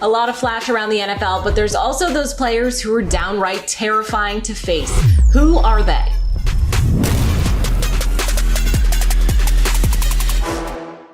A lot of flash around the NFL, but there's also those players who are downright terrifying to face. Who are they?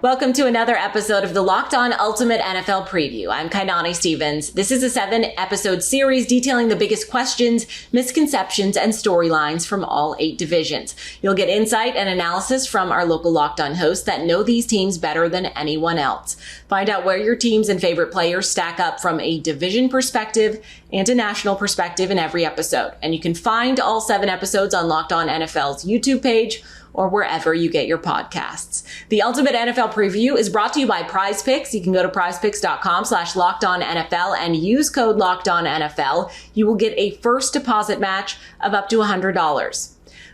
Welcome to another episode of the Locked On Ultimate NFL Preview. I'm Kainani Stevens. This is a 7-episode series detailing the biggest questions, misconceptions, and storylines from all 8 divisions. You'll get insight and analysis from our local Locked On hosts that know these teams better than anyone else. Find out where your teams and favorite players stack up from a division perspective and a national perspective in every episode. And you can find all 7 episodes on Locked On NFL's YouTube page or wherever you get your podcasts. The Ultimate NFL Preview is brought to you by Prize Picks. You can go to prizepicks.com/LockedOnNFL and use code LockedOnNFL. You will get a first deposit match of up to $100.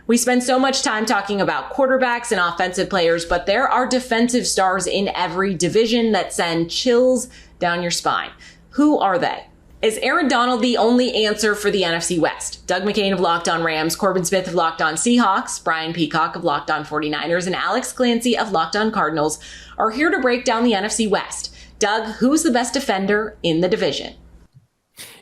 We spend so much time talking about quarterbacks and offensive players, but there are defensive stars in every division that send chills down your spine. Who are they? Is Aaron Donald the only answer for the NFC West? Doug McCain of Locked On Rams, Corbin Smith of Locked On Seahawks, Brian Peacock of Locked On 49ers, and Alex Clancy of Locked On Cardinals are here to break down the NFC West. Doug, who's the best defender in the division?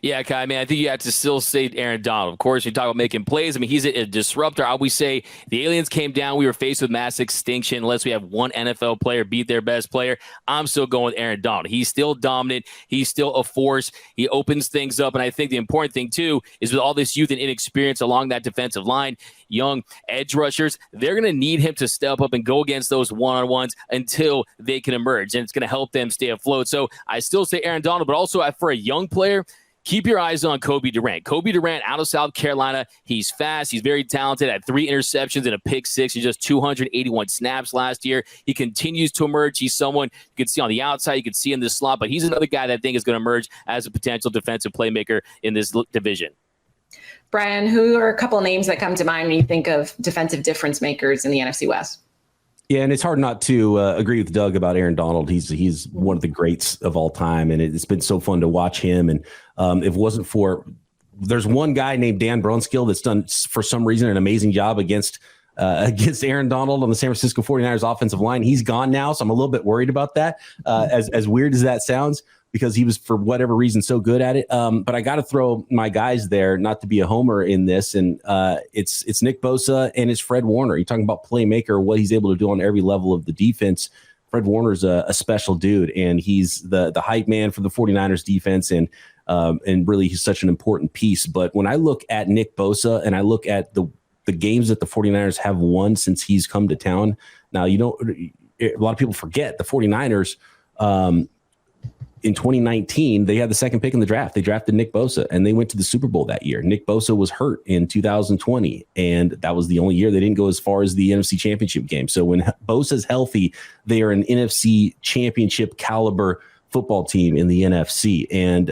Yeah, Kai, I think you have to still say Aaron Donald. Of course, you talk about making plays. He's a disruptor. I always say the aliens came down. We were faced with mass extinction unless we have one NFL player beat their best player. I'm still going with Aaron Donald. He's still dominant. He's still a force. He opens things up. And I think the important thing, too, is with all this youth and inexperience along that defensive line, young edge rushers, they're going to need him to step up and go against those one-on-ones until they can emerge. And it's going to help them stay afloat. So I still say Aaron Donald, but also for a young player, keep your eyes on Kobe Durant. Kobe Durant out of South Carolina. He's fast. He's very talented. Had 3 interceptions and a pick 6 in just 281 snaps last year. He continues to emerge. He's someone you can see on the outside. You can see in the slot, but he's another guy that I think is going to emerge as a potential defensive playmaker in this division. Brian, who are a couple names that come to mind when you think of defensive difference makers in the NFC West? Yeah, and it's hard not to agree with Doug about Aaron Donald. He's one of the greats of all time, and it's been so fun to watch him. And if it wasn't for, there's one guy named Dan Brunskill that's done, for some reason, an amazing job against Aaron Donald on the San Francisco 49ers offensive line. He's gone now, so I'm a little bit worried about that, as weird as that sounds, because he was, for whatever reason, so good at it. But I got to throw my guys there, not to be a homer in this, and it's Nick Bosa and it's Fred Warner. You're talking about playmaker, what he's able to do on every level of the defense. Fred Warner's a special dude, and he's the hype man for the 49ers defense, and really he's such an important piece. But when I look at Nick Bosa and I look at the games that the 49ers have won since he's come to town, now a lot of people forget the 49ers in 2019, they had the second pick in the draft. They drafted Nick Bosa, and they went to the Super Bowl that year. Nick Bosa was hurt in 2020, and that was the only year they didn't go as far as the NFC Championship game. So when Bosa's healthy, they are an NFC Championship caliber football team in the NFC. And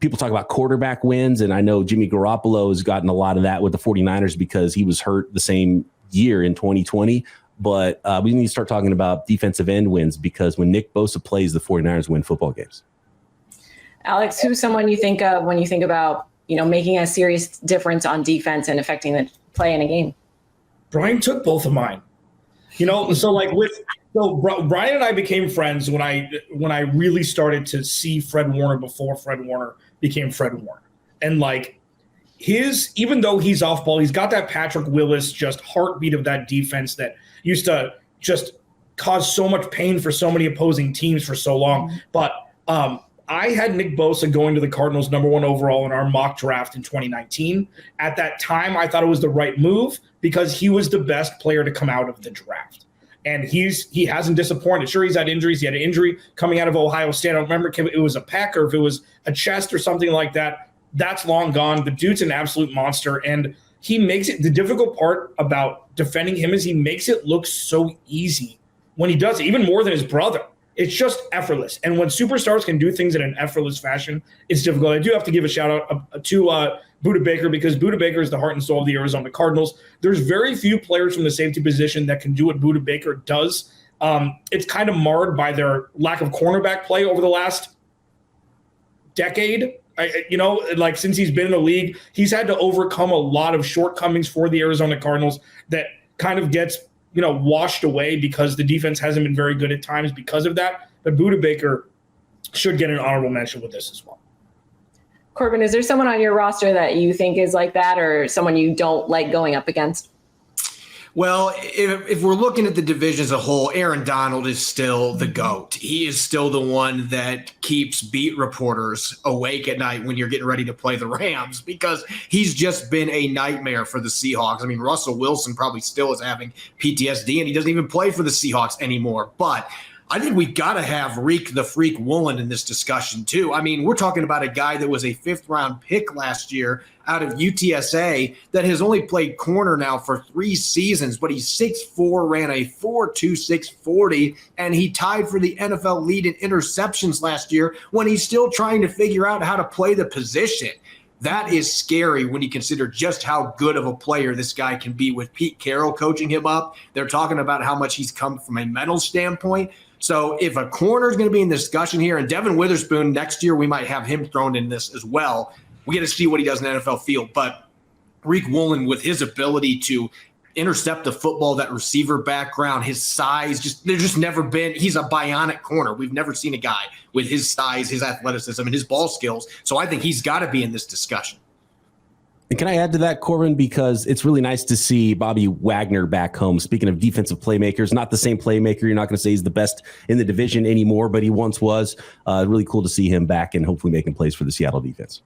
people talk about quarterback wins, and I know Jimmy Garoppolo has gotten a lot of that with the 49ers because he was hurt the same year in 2020. But we need to start talking about defensive end wins, because when Nick Bosa plays, the 49ers win football games. Alex, who's someone you think of when you think about, making a serious difference on defense and affecting the play in a game? Brian took both of mine. Brian and I became friends when I really started to see Fred Warner before Fred Warner became Fred Warner. And even though he's off ball, he's got that Patrick Willis just heartbeat of that defense that used to just cause so much pain for so many opposing teams for so long. But I had Nick Bosa going to the Cardinals #1 overall in our mock draft in 2019. At that time, I thought it was the right move because he was the best player to come out of the draft. And he hasn't disappointed. Sure, he's had injuries. He had an injury coming out of Ohio State. I don't remember if it was a pec or if it was a chest or something like that. That's long gone. The dude's an absolute monster, and he makes it. The difficult part about defending him is he makes it look so easy when he does it, even more than his brother. It's just effortless. And when superstars can do things in an effortless fashion, it's difficult. I do have to give a shout out to Budda Baker, because Budda Baker is the heart and soul of the Arizona Cardinals. There's very few players from the safety position that can do what Budda Baker does. It's kind of marred by their lack of cornerback play over the last decade. Since he's been in the league, he's had to overcome a lot of shortcomings for the Arizona Cardinals that kind of gets, washed away because the defense hasn't been very good at times because of that. But Budda Baker should get an honorable mention with this as well. Corbin, is there someone on your roster that you think is like that, or someone you don't like going up against? Well, if we're looking at the division as a whole, Aaron Donald is still the GOAT. He is still the one that keeps beat reporters awake at night when you're getting ready to play the Rams, because he's just been a nightmare for the Seahawks. I mean, Russell Wilson probably still is having PTSD, and he doesn't even play for the Seahawks anymore. But I think we've got to have Reek the Freak Woolen in this discussion, too. I mean, we're talking about a guy that was a fifth-round pick last year out of UTSA that has only played corner now for 3 seasons, but he's 6'4", ran a 4.26 40, and he tied for the NFL lead in interceptions last year when he's still trying to figure out how to play the position. That is scary when you consider just how good of a player this guy can be with Pete Carroll coaching him up. They're talking about how much he's come from a mental standpoint. So if a corner is going to be in the discussion here, and Devin Witherspoon next year, we might have him thrown in this as well. We got to see what he does in the NFL field. But Reek Woolen, with his ability to intercept the football, that receiver background, his size, there's just never been – he's a bionic corner. We've never seen a guy with his size, his athleticism, and his ball skills. So I think he's got to be in this discussion. And can I add to that, Corbin? Because it's really nice to see Bobby Wagner back home. Speaking of defensive playmakers, not the same playmaker. You're not going to say he's the best in the division anymore, but he once was. Really cool to see him back and hopefully making plays for the Seattle defense.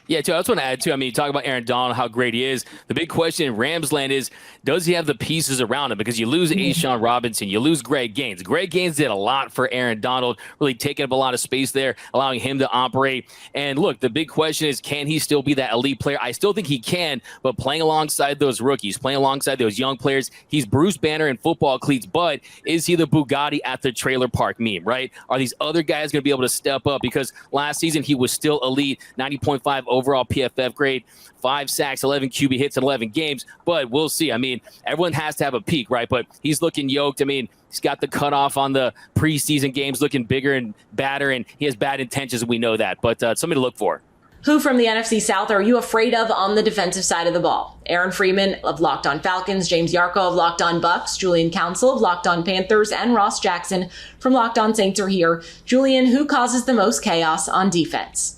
Yeah, too. I just want to add, too, I mean, you talk about Aaron Donald, how great he is. The big question in Rams land is, does he have the pieces around him? Because you lose A'Shaun Robinson, you lose Greg Gaines. Greg Gaines did a lot for Aaron Donald, really taking up a lot of space there, allowing him to operate. And look, the big question is, can he still be that elite player? I still think he can, but playing alongside those rookies, playing alongside those young players, he's Bruce Banner in football cleats, but is he the Bugatti at the trailer park meme, right? Are these other guys going to be able to step up? Because last season he was still elite, 90.5 overall PFF grade, 5 sacks, 11 QB hits in 11 games, but we'll see. I mean, everyone has to have a peak, right? But he's looking yoked. I mean, he's got the cutoff on the preseason games looking bigger and badder, and he has bad intentions, and we know that. But something to look for. Who from the NFC South are you afraid of on the defensive side of the ball? Aaron Freeman of Locked On Falcons, James Yarko of Locked On Bucks, Julian Council of Locked On Panthers, and Ross Jackson from Locked On Saints are here. Julian, who causes the most chaos on defense?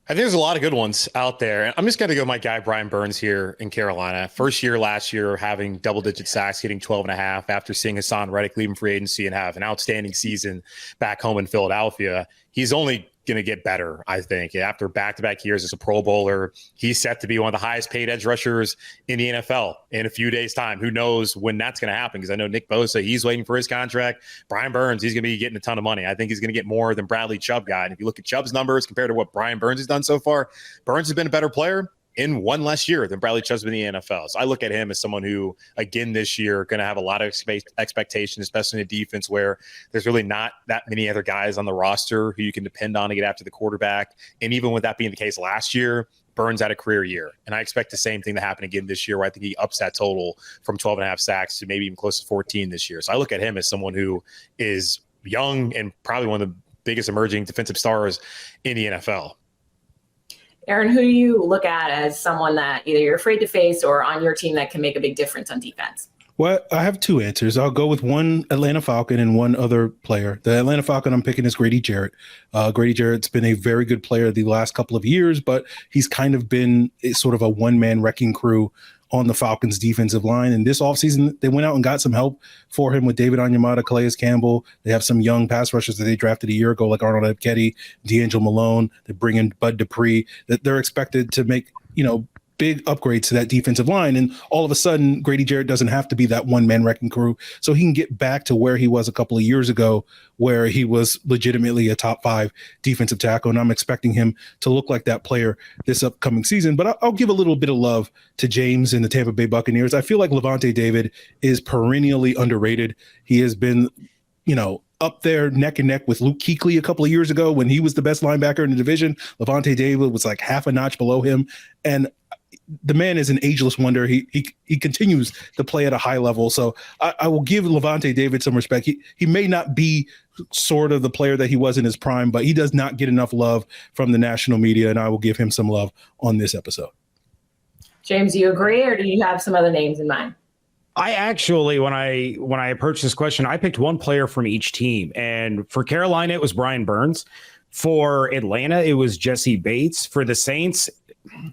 I think there's a lot of good ones out there. I'm just going to go my guy, Brian Burns, here in Carolina. First year last year, having double-digit sacks, getting 12.5 after seeing Hassan Reddick leave him free agency and have an outstanding season back home in Philadelphia. He's only going to get better, I think. After back-to-back years as a Pro Bowler, he's set to be one of the highest-paid edge rushers in the NFL in a few days' time. Who knows when that's going to happen? Because I know Nick Bosa, he's waiting for his contract. Brian Burns, he's going to be getting a ton of money. I think he's going to get more than Bradley Chubb got. And if you look at Chubb's numbers compared to what Brian Burns has done so far, Burns has been a better player in one less year than Bradley Chubb's been in the NFL. So I look at him as someone who, again, this year, going to have a lot of expectations, especially in a defense where there's really not that many other guys on the roster who you can depend on to get after the quarterback. And even with that being the case last year, Burns had a career year. And I expect the same thing to happen again this year, where I think he ups that total from 12.5 sacks to maybe even close to 14 this year. So I look at him as someone who is young and probably one of the biggest emerging defensive stars in the NFL. Aaron, who do you look at as someone that either you're afraid to face or on your team that can make a big difference on defense? Well, I have 2 answers. I'll go with one Atlanta Falcon and one other player. The Atlanta Falcon I'm picking is Grady Jarrett. Grady Jarrett's been a very good player the last couple of years, but he's kind of been sort of a one-man wrecking crew on the Falcons defensive line. And this offseason, they went out and got some help for him with David Onyemata, Calais Campbell. They have some young pass rushers that they drafted a year ago, like Arnold Ebiketie, D'Angelo Malone. They bring in Bud Dupree. That they're expected to make, big upgrades to that defensive line. And all of a sudden, Grady Jarrett doesn't have to be that one-man wrecking crew. So he can get back to where he was a couple of years ago, where he was legitimately a top 5 defensive tackle. And I'm expecting him to look like that player this upcoming season. But I'll give a little bit of love to James and the Tampa Bay Buccaneers. I feel like Levante David is perennially underrated. He has been, up there neck and neck with Luke Kuechly a couple of years ago when he was the best linebacker in the division. Levante David was like half a notch below him. And the man is an ageless wonder. He continues to play at a high level. So I will give Levante David some respect. He may not be sort of the player that he was in his prime, but he does not get enough love from the national media, and I will give him some love on this episode. James, do you agree, or do you have some other names in mind? I actually, when I approached this question, I picked one player from each team. And for Carolina, it was Brian Burns. For Atlanta, it was Jesse Bates. For the Saints,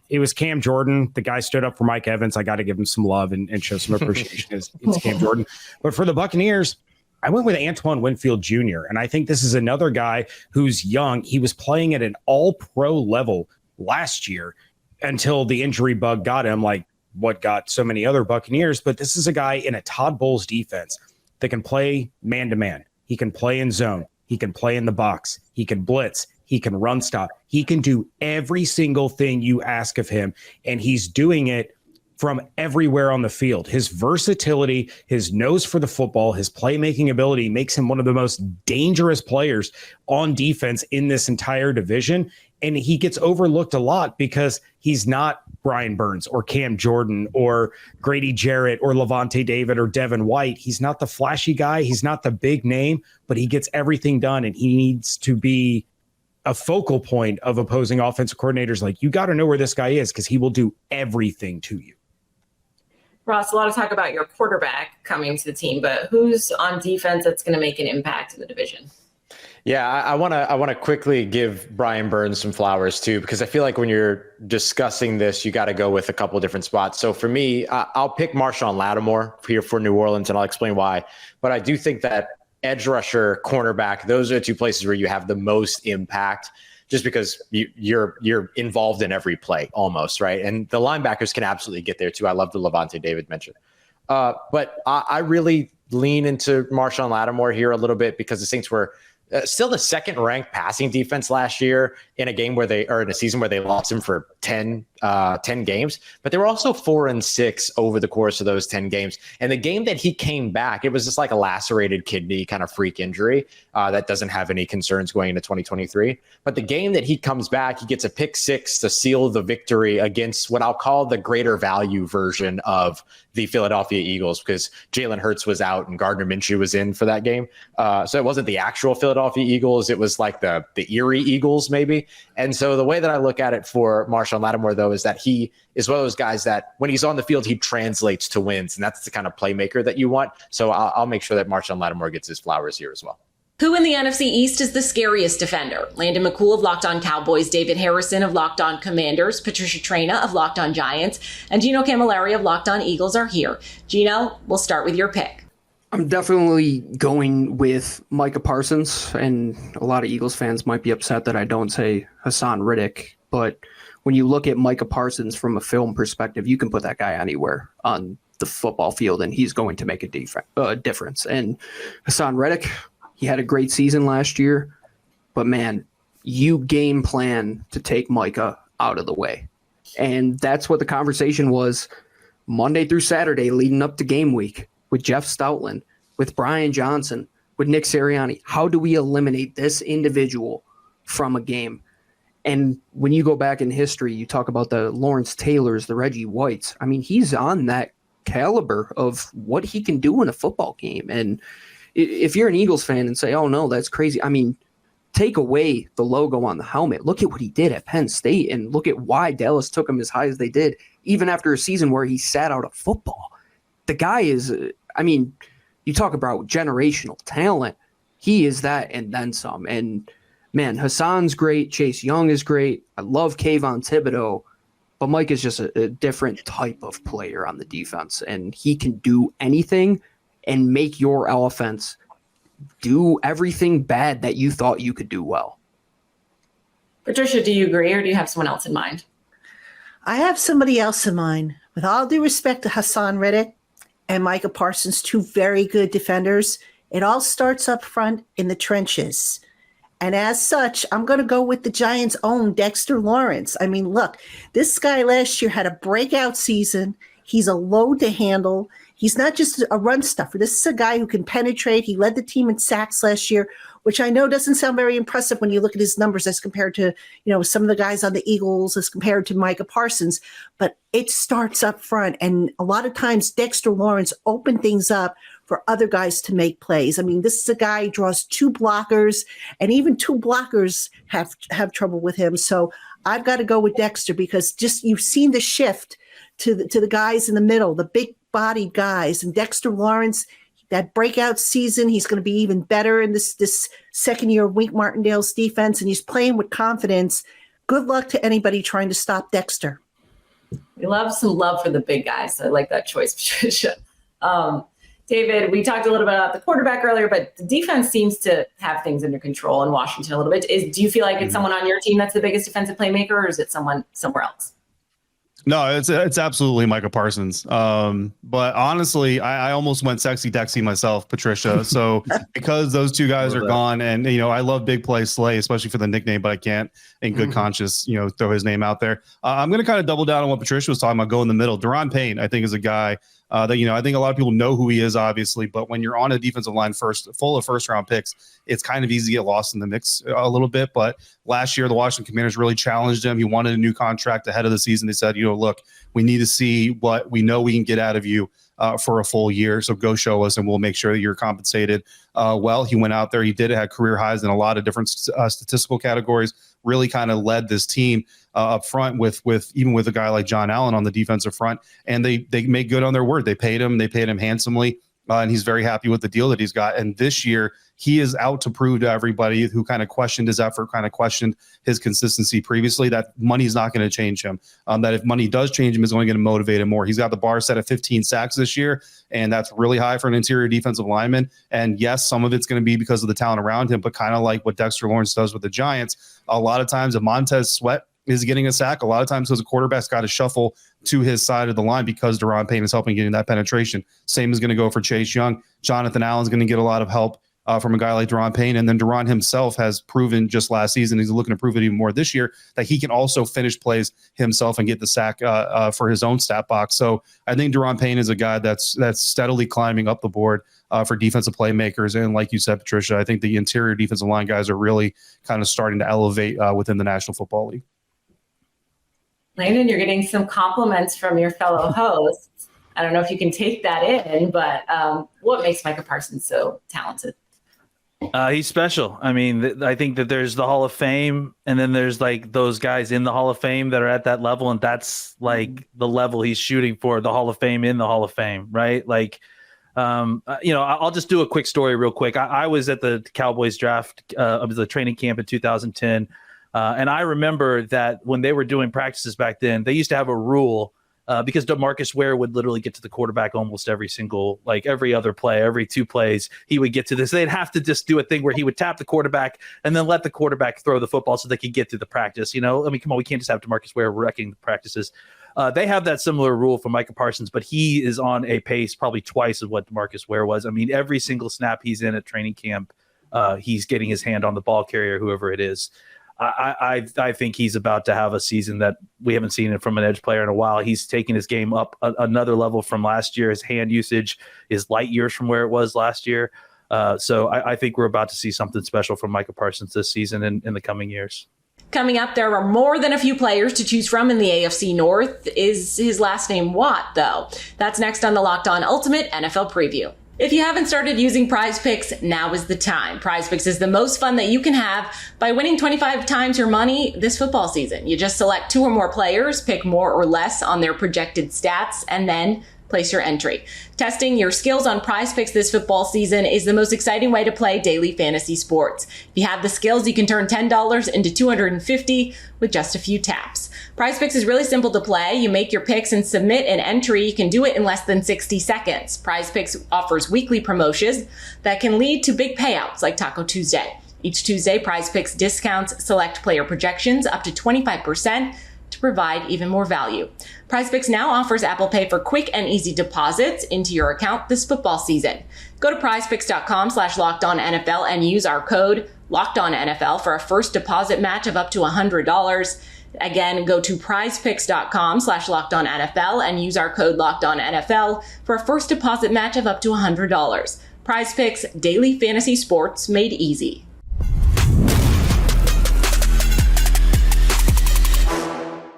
it was Cam Jordan. The guy stood up for Mike Evans. I got to give him some love and show some appreciation. It's Cam Jordan. But for the Buccaneers, I went with Antoine Winfield Jr. And I think this is another guy who's young. He was playing at an all-pro level last year until the injury bug got him, like what got so many other Buccaneers. But this is a guy in a Todd Bowles defense that can play man-to-man. He can play in zone. He can play in the box. He can blitz. He can run stop. He can do every single thing you ask of him, and he's doing it from everywhere on the field. His versatility, his nose for the football, his playmaking ability makes him one of the most dangerous players on defense in this entire division. And he gets overlooked a lot because he's not Brian Burns or Cam Jordan or Grady Jarrett or Levante David or Devin White. He's not the flashy guy. He's not the big name, but he gets everything done, and he needs to be a focal point of opposing offensive coordinators. Like, you got to know where this guy is because he will do everything to you. Ross, a lot of talk about your quarterback coming to the team, but who's on defense that's going to make an impact in the division? Yeah, I want to quickly give Brian Burns some flowers too, because I feel like when you're discussing this, you got to go with a couple of different spots. So for me, I'll pick Marshawn Lattimore here for New Orleans, and I'll explain why. But I do think that edge rusher, cornerback, those are the two places where you have the most impact, just because you're involved in every play almost, right? And the linebackers can absolutely get there too. I love the Levante David mention. But I really lean into Marshawn Lattimore here a little bit because the Saints were still the second ranked passing defense last year in a season where they lost him for 10 games, but they were also 4-6 over the course of those 10 games. And the game that he came back, it was just like a lacerated kidney kind of freak injury that doesn't have any concerns going into 2023. But the game that he comes back, he gets a pick six to seal the victory against what I'll call the greater value version of the Philadelphia Eagles, because Jalen Hurts was out and Gardner Minshew was in for that game. So it wasn't the actual Philadelphia Eagles. It was like the Erie Eagles maybe. And so the way that I look at it for Marshawn Lattimore, though, is that he is one of those guys that when he's on the field, he translates to wins. And that's the kind of playmaker that you want. So I'll make sure that Marshawn Lattimore gets his flowers here as well. Who in the NFC East is the scariest defender? Landon McCool of Locked On Cowboys, David Harrison of Locked On Commanders, Patricia Traina of Locked On Giants, and Gino Camilleri of Locked On Eagles are here. Gino, we'll start with your pick. I'm definitely going with Micah Parsons, and a lot of Eagles fans might be upset that I don't say Hassan Reddick, but when you look at Micah Parsons from a film perspective, you can put that guy anywhere on the football field, and he's going to make a difference. And Hassan Reddick, he had a great season last year, but man, you game plan to take Micah out of the way. And that's what the conversation was Monday through Saturday leading up to game week with Jeff Stoutland, with Brian Johnson, with Nick Sirianni. How do we eliminate this individual from a game? And when you go back in history, you talk about the Lawrence Taylors, the Reggie Whites. I mean, he's on that caliber of what he can do in a football game. And if you're an Eagles fan and say, oh, no, that's crazy. I mean, take away the logo on the helmet. Look at what he did at Penn State, and look at why Dallas took him as high as they did, even after a season where he sat out of football. The guy is, I mean, you talk about generational talent. He is that and then some. And, man, Hassan's great. Chase Young is great. I love Kayvon Thibodeau. But Mike is just a different type of player on the defense, and he can do anything and make your offense do everything bad that you thought you could do well. Patricia, do you agree, or do you have someone else in mind? I have somebody else in mind. With all due respect to Hassan Reddick and Micah Parsons, two very good defenders, it all starts up front in the trenches. And as such, I'm going to go with the Giants' own Dexter Lawrence. I mean, look, this guy last year had a breakout season. He's a load to handle. He's not just a run stuffer. This is a guy who can penetrate. He led the team in sacks last year, which I know doesn't sound very impressive when you look at his numbers as compared to, some of the guys on the Eagles, as compared to Micah Parsons. But it starts up front. And a lot of times Dexter Lawrence opened things up for other guys to make plays. I mean, this is a guy who draws two blockers, and even two blockers have trouble with him. So I've got to go with Dexter, because just you've seen the shift to the guys in the middle, the big-bodied guys. And Dexter Lawrence, that breakout season. He's going to be even better in this second year of Wink Martindale's defense, and he's playing with confidence. Good luck to anybody trying to stop Dexter. We love some love for the big guys. So I like that choice, Patricia. David, we talked a little bit about the quarterback earlier, but the defense seems to have things under control in Washington a little bit. Do you feel like it's someone on your team that's the biggest defensive playmaker, or is it someone somewhere else? No, it's absolutely Micah Parsons. But honestly, I almost went sexy Dexy myself, Patricia. So because those two guys are gone, and I love big play Slay, especially for the nickname, but I can't in good conscience, throw his name out there. I'm going to kind of double down on what Patricia was talking about, go in the middle. Daron Payne, I think, is a guy that, I think a lot of people know who he is, obviously, but when you're on a defensive line full of first round picks, it's kind of easy to get lost in the mix a little bit. But last year, the Washington Commanders really challenged him. He wanted a new contract ahead of the season. They said, look, we need to see what we know we can get out of you for a full year. So go show us and we'll make sure that you're compensated well. He went out there. He had career highs in a lot of different statistical categories, really kind of led this team up front with even with a guy like John Allen on the defensive front. And they made good on their word. They paid him handsomely. And he's very happy with the deal that he's got. And this year, he is out to prove to everybody who kind of questioned his effort, kind of questioned his consistency previously, that money is not going to change him. That if money does change him, is only going to motivate him more. He's got the bar set at 15 sacks this year, and that's really high for an interior defensive lineman. And yes, some of it's going to be because of the talent around him, but kind of like what Dexter Lawrence does with the Giants, a lot of times if Montez Sweat is getting a sack, a lot of times because a quarterback's got to shuffle to his side of the line because Daron Payne is helping getting that penetration. Same is going to go for Chase Young. Jonathan Allen's going to get a lot of help from a guy like Daron Payne. And then Daron himself has proven just last season, he's looking to prove it even more this year, that he can also finish plays himself and get the sack for his own stat box. So I think Daron Payne is a guy that's steadily climbing up the board for defensive playmakers. And like you said, Patricia, I think the interior defensive line guys are really kind of starting to elevate within the National Football League. Landon, you're getting some compliments from your fellow hosts. I don't know if you can take that in, but what makes Micah Parsons so talented? He's special. I mean, I think that there's the Hall of Fame, and then there's like those guys in the Hall of Fame that are at that level, and that's like the level he's shooting for, the Hall of Fame in the Hall of Fame, right? Like, I'll just do a quick story real quick. I was at the Cowboys draft of the training camp in 2010. And I remember that when they were doing practices back then, they used to have a rule because DeMarcus Ware would literally get to the quarterback almost every other play, every two plays, he would get to this. They'd have to just do a thing where he would tap the quarterback and then let the quarterback throw the football so they could get through the practice. Come on, we can't just have DeMarcus Ware wrecking the practices. They have that similar rule for Micah Parsons, but he is on a pace probably twice of what DeMarcus Ware was. I mean, every single snap he's in at training camp, he's getting his hand on the ball carrier, whoever it is. I think he's about to have a season that we haven't seen it from an edge player in a while. He's taking his game up another level from last year. His hand usage is light years from where it was last year. So I think we're about to see something special from Micah Parsons this season and in the coming years. Coming up, there are more than a few players to choose from in the AFC North. Is his last name Watt, though? That's next on the Locked On Ultimate NFL Preview. If you haven't started using Prize Picks, now is the time. Prize Picks is the most fun that you can have by winning 25 times your money this football season. You just select 2 or more players, pick more or less on their projected stats, and then place your entry. Testing your skills on Prize Picks this football season is the most exciting way to play daily fantasy sports. If you have the skills, you can turn $10 into $250 with just a few taps. Prize Picks is really simple to play. You make your picks and submit an entry. You can do it in less than 60 seconds. Prize Picks offers weekly promotions that can lead to big payouts like Taco Tuesday. Each Tuesday, Prize Picks discounts select player projections up to 25% to provide even more value. Prize Picks now offers Apple Pay for quick and easy deposits into your account this football season. Go to prizepicks.com/LockedOnNFL and use our code LockedOnNFL for a first deposit match of up to $100. Again, go to prizepicks.com/LockedOnNFL and use our code LockedOnNFL for a first deposit match of up to $100. Prize Picks, daily fantasy sports made easy.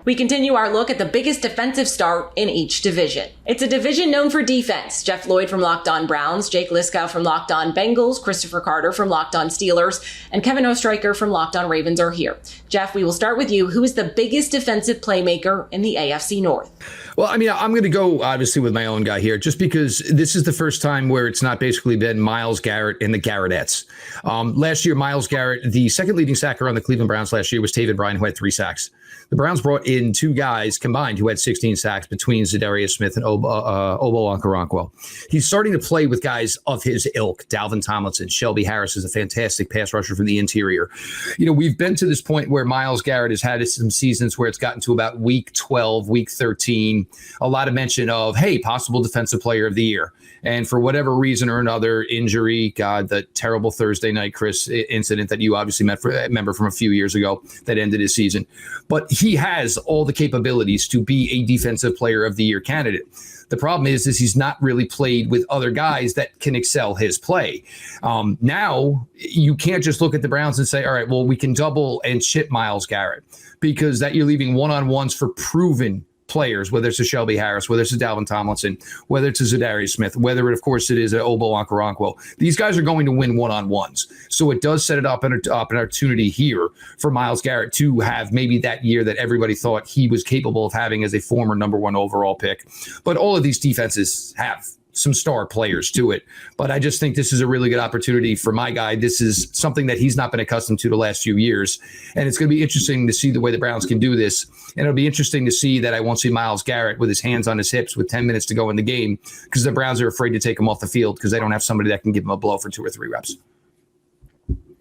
We continue our look at the biggest defensive start in each division. It's a division known for defense. Jeff Lloyd from Locked On Browns, Jake Liskow from Locked On Bengals, Christopher Carter from Locked On Steelers, and Kevin Ostreicher from Locked On Ravens are here. Jeff, we will start with you. Who is the biggest defensive playmaker in the AFC North? Well, I mean, I'm going to go obviously with my own guy here, just because this is the first time where it's not basically been Myles Garrett and the Garrettettes. Last year, Myles Garrett, the second leading sacker on the Cleveland Browns last year was Taven Bryan, who had 3 sacks. The Browns brought in 2 guys combined who had 16 sacks between Zadarius Smith and Obo Okoronkwo. He's starting to play with guys of his ilk. Dalvin Tomlinson, Shelby Harris is a fantastic pass rusher from the interior. You know, we've been to this point where Myles Garrett has had some seasons where it's gotten to about week 12, week 13, a lot of mention of, hey, possible defensive player of the year. And for whatever reason or another, injury, God, the terrible Thursday night Chris incident that you obviously remember from a few years ago that ended his season. But he has all the capabilities to be a defensive player of the year candidate. The problem is he's not really played with other guys that can excel his play. Now you can't just look at the Browns and say, all right, well, we can double and chip Myles Garrett, because that you're leaving one-on-ones for proven players, whether it's a Shelby Harris, whether it's a Dalvin Tomlinson, whether it's a Zadarius Smith, whether, of course, it is an Obo Okoronkwo. These guys are going to win one-on-ones. So it does set it up an opportunity here for Myles Garrett to have maybe that year that everybody thought he was capable of having as a former number 1 overall pick. But all of these defenses have some star players to it. But I just think this is a really good opportunity for my guy. This is something that he's not been accustomed to the last few years. And it's going to be interesting to see the way the Browns can do this. And it'll be interesting to see that I won't see Myles Garrett with his hands on his hips with 10 minutes to go in the game, because the Browns are afraid to take him off the field because they don't have somebody that can give him a blow for 2 or 3 reps.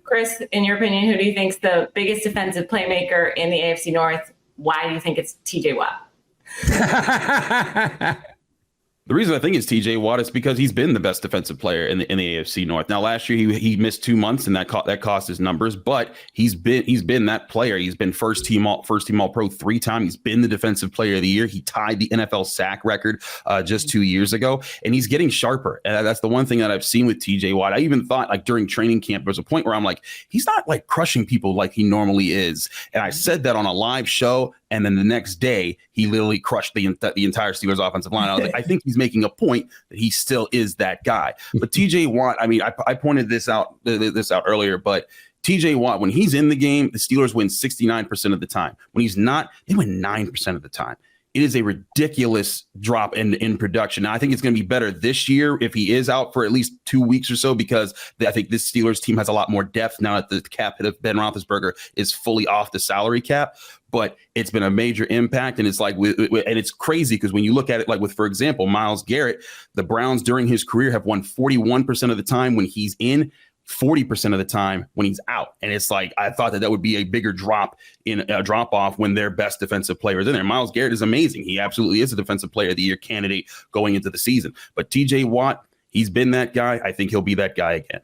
Chris, in your opinion, who do you think is the biggest defensive playmaker in the AFC North? Why do you think it's TJ Watt? The reason I think it's TJ Watt is because he's been the best defensive player in the AFC North. Now, last year he missed 2 months, and that cost his numbers. But he's been that player. He's been first team All Pro 3 times. He's been the defensive player of the year. He tied the NFL sack record just 2 years ago, and he's getting sharper. And that's the one thing that I've seen with TJ Watt. I even thought, like, during training camp, there was a point where I'm like, he's not like crushing people like he normally is. And I said that on a live show. And then the next day, he literally crushed the entire Steelers offensive line. I was like, I think he's making a point that he still is that guy. But TJ Watt, I mean, I pointed this out earlier, but TJ Watt, when he's in the game, the Steelers win 69% of the time. When he's not, they win 9% of the time. It is a ridiculous drop in production. Now, I think it's going to be better this year if he is out for at least 2 weeks or so, because I think this Steelers team has a lot more depth now that the cap hit of Ben Roethlisberger is fully off the salary cap. But it's been a major impact, and it's like, and it's crazy because when you look at it, like with, for example, Myles Garrett, the Browns during his career have won 41% of the time when he's in, 40% of the time when he's out. And it's like, I thought that would be a bigger drop off when their best defensive player is in there. Myles Garrett is amazing. He absolutely is a defensive player of the year candidate going into the season. But TJ Watt, he's been that guy. I think he'll be that guy again.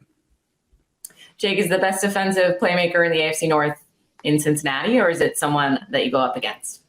Jake, is the best defensive playmaker in the AFC North in Cincinnati, or is it someone that you go up against?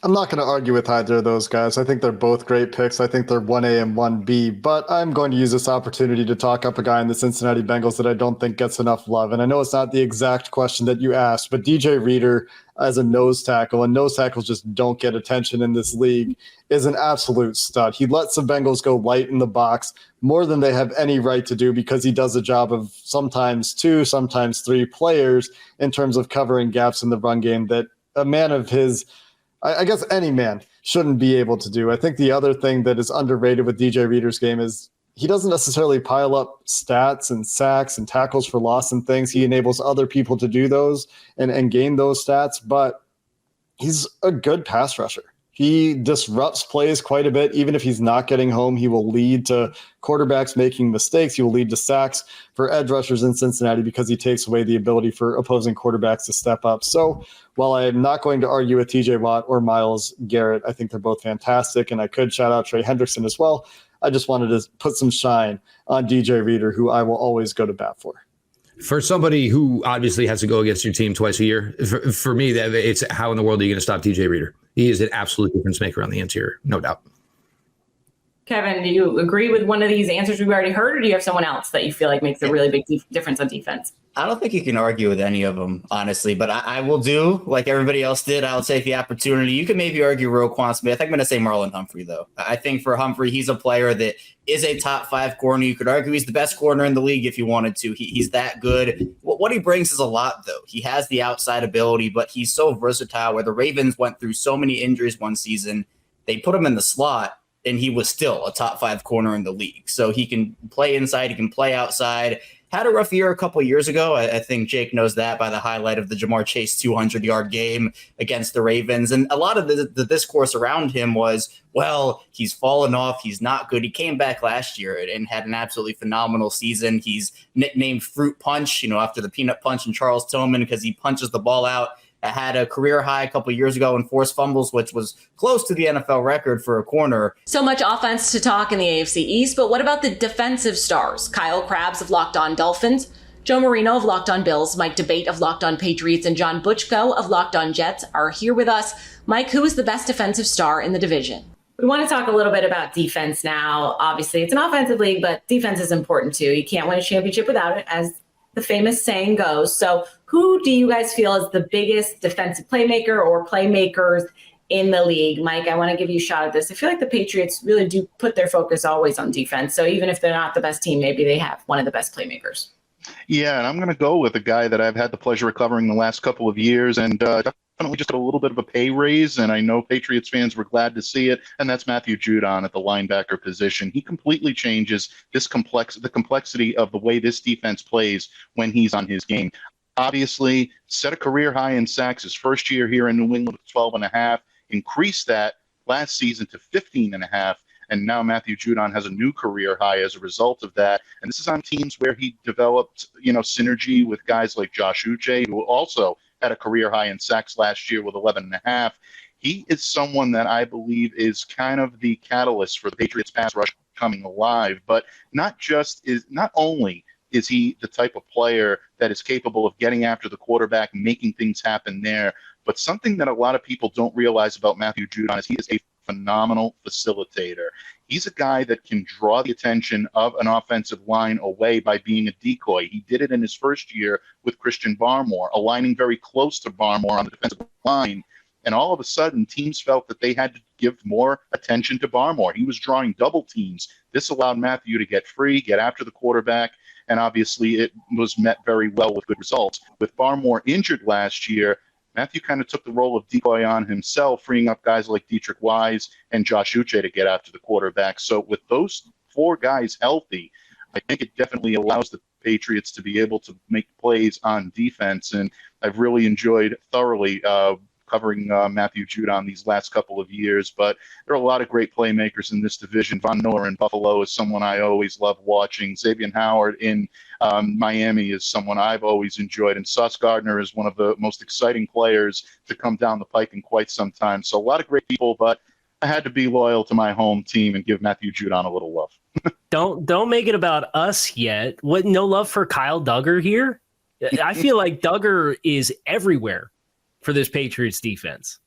I'm not going to argue with either of those guys. I think they're both great picks. I think they're 1A and 1B, but I'm going to use this opportunity to talk up a guy in the Cincinnati Bengals that I don't think gets enough love. And I know it's not the exact question that you asked, but DJ Reader as a nose tackle, and nose tackles just don't get attention in this league, is an absolute stud. He lets the Bengals go light in the box more than they have any right to do, because he does a job of sometimes 2, sometimes 3 players in terms of covering gaps in the run game that a man of his, I guess any man, shouldn't be able to do. I think the other thing that is underrated with DJ Reader's game is he doesn't necessarily pile up stats and sacks and tackles for loss and things. He enables other people to do those and gain those stats, but he's a good pass rusher. He disrupts plays quite a bit. Even if he's not getting home, he will lead to quarterbacks making mistakes. He will lead to sacks for edge rushers in Cincinnati because he takes away the ability for opposing quarterbacks to step up. So while I am not going to argue with TJ Watt or Myles Garrett, I think they're both fantastic. And I could shout out Trey Hendrickson as well. I just wanted to put some shine on DJ Reader, who I will always go to bat for. For somebody who obviously has to go against your team twice a year, for me, it's how in the world are you going to stop DJ Reader? He is an absolute difference maker on the interior, no doubt. Kevin, do you agree with one of these answers we've already heard, or do you have someone else that you feel like makes a really big difference on defense? I don't think you can argue with any of them, honestly, but I will do like everybody else did. I'll take the opportunity. You can maybe argue Roquan Smith. I'm going to say Marlon Humphrey, though. I think for Humphrey, he's a player that is a top 5 corner. You could argue he's the best corner in the league if you wanted to. He's that good. What he brings is a lot, though. He has the outside ability, but he's so versatile where the Ravens went through so many injuries one season. They put him in the slot, and he was still a top 5 corner in the league. So he can play inside. He can play outside. Had a rough year a couple of years ago. I think Jake knows that by the highlight of the Jamar Chase 200-yard game against the Ravens. And a lot of the discourse around him was, well, he's fallen off. He's not good. He came back last year and had an absolutely phenomenal season. He's nicknamed Fruit Punch, after the Peanut Punch and Charles Tillman because he punches the ball out. Had a career high a couple of years ago in forced fumbles, which was close to the NFL record for a corner. So much offense to talk in the AFC East, but what about the defensive stars? Kyle Krabs of Locked On Dolphins, Joe Marino of Locked On Bills, Mike Debate of Locked On Patriots, and John Butchko of Locked On Jets are here with us. Mike, who is the best defensive star in the division? We want to talk a little bit about defense now. Obviously, it's an offensive league, but defense is important too. You can't win a championship without it, as the famous saying goes. So who do you guys feel is the biggest defensive playmaker or playmakers in the league? Mike, I want to give you a shot at this. I feel like the Patriots really do put their focus always on defense. So even if they're not the best team, maybe they have one of the best playmakers. Yeah, and I'm going to go with a guy that I've had the pleasure of covering the last couple of years and definitely just got a little bit of a pay raise, and I know Patriots fans were glad to see it, and that's Matthew Judon at the linebacker position. He completely changes the complexity of the way this defense plays when he's on his game. Obviously, set a career high in sacks his first year here in New England with 12.5, increased that last season to 15.5. And now Matthew Judon has a new career high as a result of that. And this is on teams where he developed, synergy with guys like Josh Uche, who also had a career high in sacks last year with 11.5. He is someone that I believe is kind of the catalyst for the Patriots pass rush coming alive, but not only is he the type of player that is capable of getting after the quarterback, making things happen there, but something that a lot of people don't realize about Matthew Judon is he is a phenomenal facilitator. He's a guy that can draw the attention of an offensive line away by being a decoy. He did it in his first year with Christian Barmore, aligning very close to Barmore on the defensive line. And all of a sudden, teams felt that they had to give more attention to Barmore. He was drawing double teams. This allowed Matthew to get free, get after the quarterback, and obviously it was met very well with good results. With Barmore injured last year, Matthew kind of took the role of decoy on himself, freeing up guys like Dietrich Wise and Josh Uche to get after the quarterback. So with those 4 guys healthy, I think it definitely allows the Patriots to be able to make plays on defense. And I've really enjoyed thoroughly covering Matthew Judon these last couple of years. But there are a lot of great playmakers in this division. Von Miller in Buffalo is someone I always love watching. Xavier Howard in Miami is someone I've always enjoyed. And Sauce Gardner is one of the most exciting players to come down the pike in quite some time. So a lot of great people, but I had to be loyal to my home team and give Matthew Judon a little love. Don't make it about us yet. What? No love for Kyle Duggar here? I feel like Duggar is everywhere for this Patriots defense.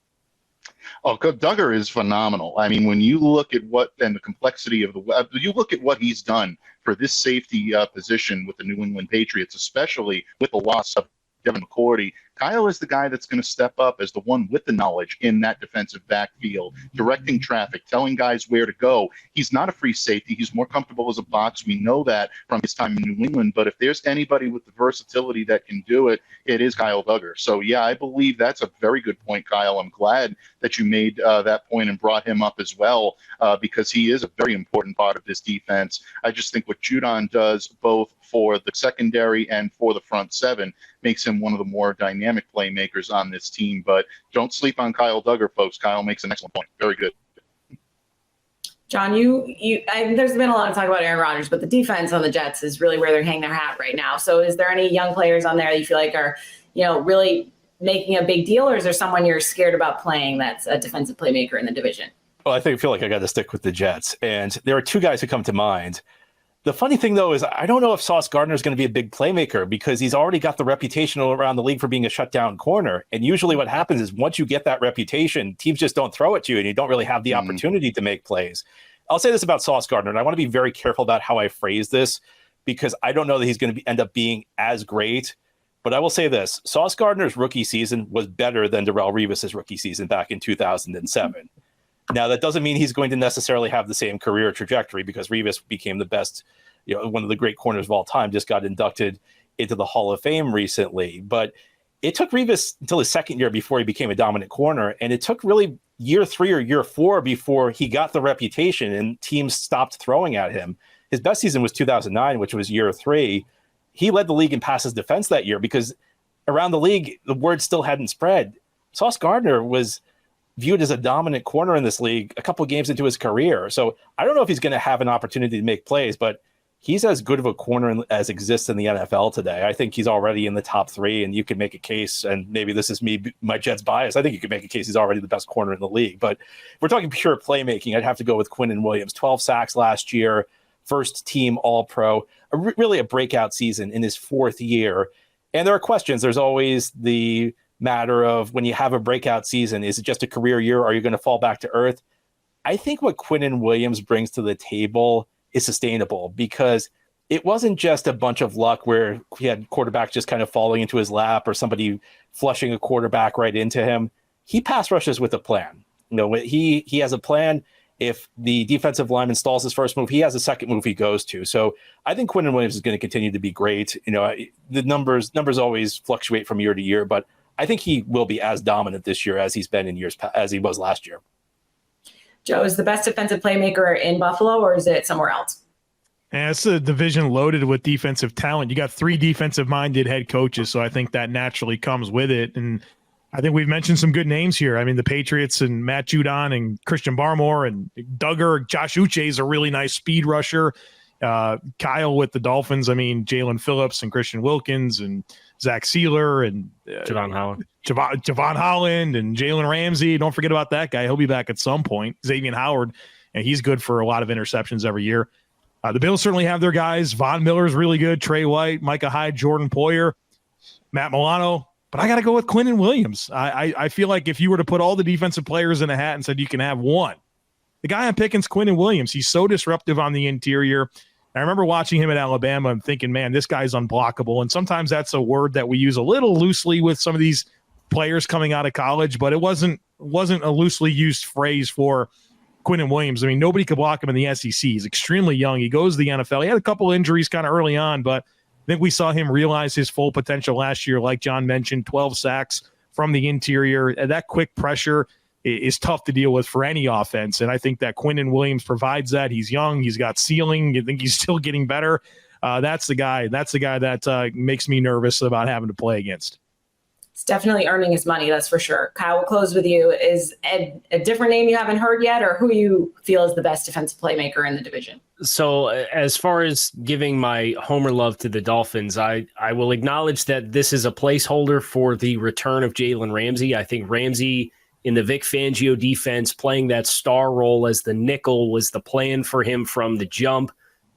Oh, Duggar is phenomenal. I mean, when you look at the complexity of you look at what he's done for this safety position with the New England Patriots, especially with the loss of Devin McCourty, Kyle is the guy that's going to step up as the one with the knowledge in that defensive backfield, directing traffic, telling guys where to go. He's not a free safety. He's more comfortable as a box. We know that from his time in New England. But if there's anybody with the versatility that can do it, it is Kyle Duggar. So, yeah, I believe that's a very good point, Kyle. I'm glad that you made that point and brought him up as well because he is a very important part of this defense. I just think what Judon does both for the secondary and for the front seven makes him one of the more dynamic playmakers on this team. But don't sleep on Kyle Duggar, folks. Kyle makes an excellent point. Very good. John, there's been a lot of talk about Aaron Rodgers, but the defense on the Jets is really where they're hanging their hat right now. So is there any young players on there that you feel like are, really making a big deal, or is there someone you're scared about playing that's a defensive playmaker in the division? Well, I feel like I got to stick with the Jets. And there are 2 guys who come to mind. The funny thing, though, is I don't know if Sauce Gardner is going to be a big playmaker because he's already got the reputation around the league for being a shutdown corner. And usually what happens is once you get that reputation, teams just don't throw at you and you don't really have the opportunity to make plays. I'll say this about Sauce Gardner, and I want to be very careful about how I phrase this because I don't know that he's going to end up being as great. But I will say this, Sauce Gardner's rookie season was better than Darrelle Revis's rookie season back in 2007. Now, that doesn't mean he's going to necessarily have the same career trajectory, because Revis became the best, one of the great corners of all time, just got inducted into the Hall of Fame recently. But it took Revis until his second year before he became a dominant corner. And it took really year 3 or year 4 before he got the reputation and teams stopped throwing at him. His best season was 2009, which was year 3. He led the league in passes defense that year because around the league, the word still hadn't spread. Sauce Gardner was viewed as a dominant corner in this league a couple of games into his career. So I don't know if he's going to have an opportunity to make plays, but he's as good of a corner as exists in the NFL today. I think he's already in the top 3, and you can make a case, and maybe this is me, my Jets bias, I think you could make a case he's already the best corner in the league. But if we're talking pure playmaking, I'd have to go with Quinnen Williams. 12 sacks last year, first team All-Pro, really a breakout season in his 4th year. And there are questions. There's always the matter of, when you have a breakout season, is it just a career year? Or are you going to fall back to earth? I think what Quinnen Williams brings to the table is sustainable, because it wasn't just a bunch of luck where he had quarterbacks just kind of falling into his lap or somebody flushing a quarterback right into him. He pass rushes with a plan. He has a plan. If the defensive lineman stalls his first move, he has a second move he goes to. So I think Quinnen Williams is going to continue to be great. The numbers always fluctuate from year to year, but I think he will be as dominant this year as he's been in years as he was last year. Joe, is the best defensive playmaker in Buffalo, or is it somewhere else? And it's a division loaded with defensive talent. You got 3 defensive-minded head coaches, so I think that naturally comes with it. And I think we've mentioned some good names here. I mean, the Patriots and Matt Judon and Christian Barmore and Duggar. Josh Uche is a really nice speed rusher. Kyle with the Dolphins. I mean, Jalen Phillips and Christian Wilkins and Zach Sealer and Javon Holland. Javon Holland and Jalen Ramsey. Don't forget about that guy. He'll be back at some point. Xavier Howard, and he's good for a lot of interceptions every year. The Bills certainly have their guys. Von Miller's really good. Trey White, Micah Hyde, Jordan Poyer, Matt Milano. But I got to go with Quinnen Williams. I feel like if you were to put all the defensive players in a hat and said you can have one, the guy I'm picking is Quinnen Williams. He's so disruptive on the interior. I remember watching him at Alabama and thinking, man, this guy's unblockable. And sometimes that's a word that we use a little loosely with some of these players coming out of college, but it wasn't a loosely used phrase for Quinnen Williams. I mean, nobody could block him in the SEC. He's extremely young. He goes to the NFL. He had a couple injuries kind of early on, but I think we saw him realize his full potential last year. Like John mentioned, 12 sacks from the interior. That quick pressure is tough to deal with for any offense. And I think that Quinnen Williams provides that. He's young. He's got ceiling. You think he's still getting better. That's the guy that makes me nervous about having to play against. It's definitely earning his money, that's for sure. Kyle, we'll close with you. Is a different name you haven't heard yet, or who you feel is the best defensive playmaker in the division? So as far as giving my homer love to the Dolphins, I will acknowledge that this is a placeholder for the return of Jalen Ramsey. I think Ramsey in the Vic Fangio defense, playing that star role as the nickel, was the plan for him from the jump,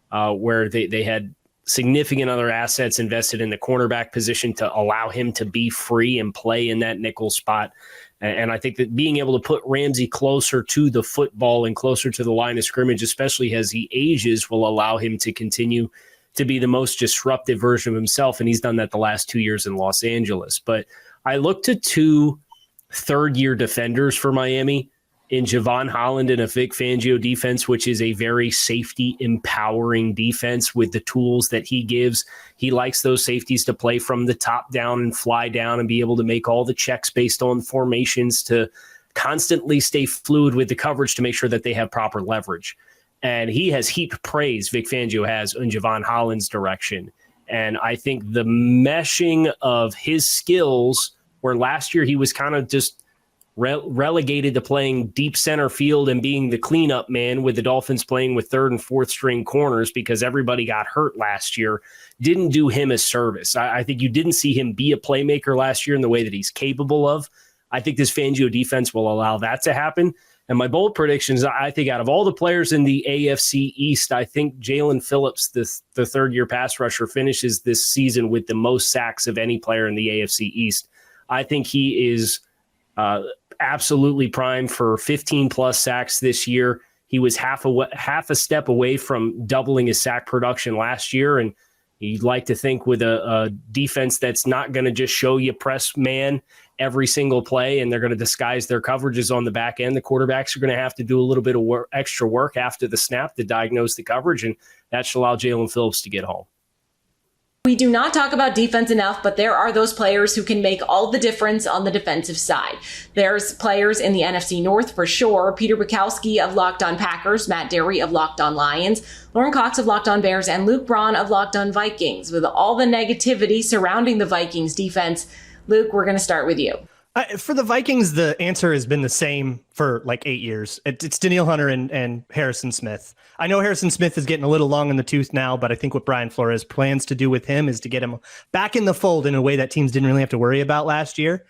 where they had significant other assets invested in the cornerback position to allow him to be free and play in that nickel spot. And I think that being able to put Ramsey closer to the football and closer to the line of scrimmage, especially as he ages, will allow him to continue to be the most disruptive version of himself. And he's done that the last 2 years in Los Angeles. But I look to 2 third-year defenders for Miami in Javon Holland and a Vic Fangio defense, which is a very safety-empowering defense with the tools that he gives. He likes those safeties to play from the top down and fly down and be able to make all the checks based on formations to constantly stay fluid with the coverage to make sure that they have proper leverage. And he has heaped praise, Vic Fangio has, in Javon Holland's direction. And I think the meshing of his skills, where last year he was kind of just relegated to playing deep center field and being the cleanup man, with the Dolphins playing with 3rd and 4th string corners because everybody got hurt last year, didn't do him a service. I think you didn't see him be a playmaker last year in the way that he's capable of. I think this Fangio defense will allow that to happen. And my bold predictions, I think out of all the players in the AFC East, I think Jalen Phillips, the third-year pass rusher, finishes this season with the most sacks of any player in the AFC East. I think he is absolutely primed for 15-plus sacks this year. He was half a step away from doubling his sack production last year. And you'd like to think with a defense that's not going to just show you press man every single play, and they're going to disguise their coverages on the back end. The quarterbacks are going to have to do a little bit of extra work after the snap to diagnose the coverage, and that should allow Jalen Phillips to get home. We do not talk about defense enough, but there are those players who can make all the difference on the defensive side. There's players in the NFC North for sure. Peter Bukowski of Locked On Packers, Matt Derry of Locked On Lions, Lauren Cox of Locked On Bears, and Luke Braun of Locked On Vikings. With all the negativity surrounding the Vikings defense, Luke, we're going to start with you. For the Vikings, the answer has been the same for like 8 years. It's Danielle Hunter and Harrison Smith. I know Harrison Smith is getting a little long in the tooth now, but I think what Brian Flores plans to do with him is to get him back in the fold in a way that teams didn't really have to worry about last year.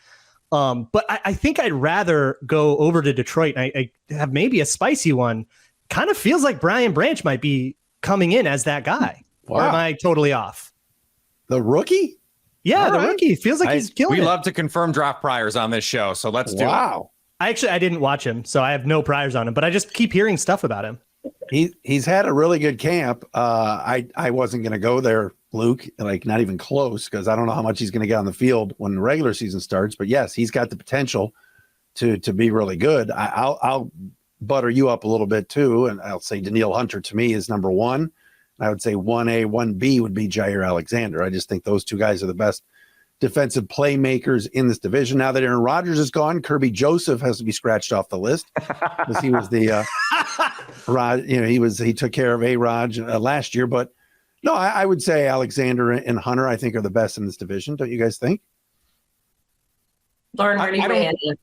But I think I'd rather go over to Detroit. I have maybe a spicy one. Kind of feels like Brian Branch might be coming in as that guy. Wow. Or am I totally off? The rookie? Yeah, the rookie. Feels like he's killing it. We love to confirm draft priors on this show, so let's do it. Wow. I didn't watch him, so I have no priors on him, but I just keep hearing stuff about him. He's had a really good camp. I wasn't going to go there, Luke, like not even close, because I don't know how much he's going to get on the field when the regular season starts. But yes, he's got the potential to be really good. I'll butter you up a little bit too, and I'll say Danielle Hunter to me is number one. I would say 1A, 1B would be Jair Alexander. I just think those two guys are the best defensive playmakers in this division. Now that Aaron Rodgers is gone, Kirby Joseph has to be scratched off the list because he was the he took care of A-Rod last year. But no, I would say Alexander and Hunter, I think, are the best in this division. Don't you guys think? Lauren, where do you weigh in?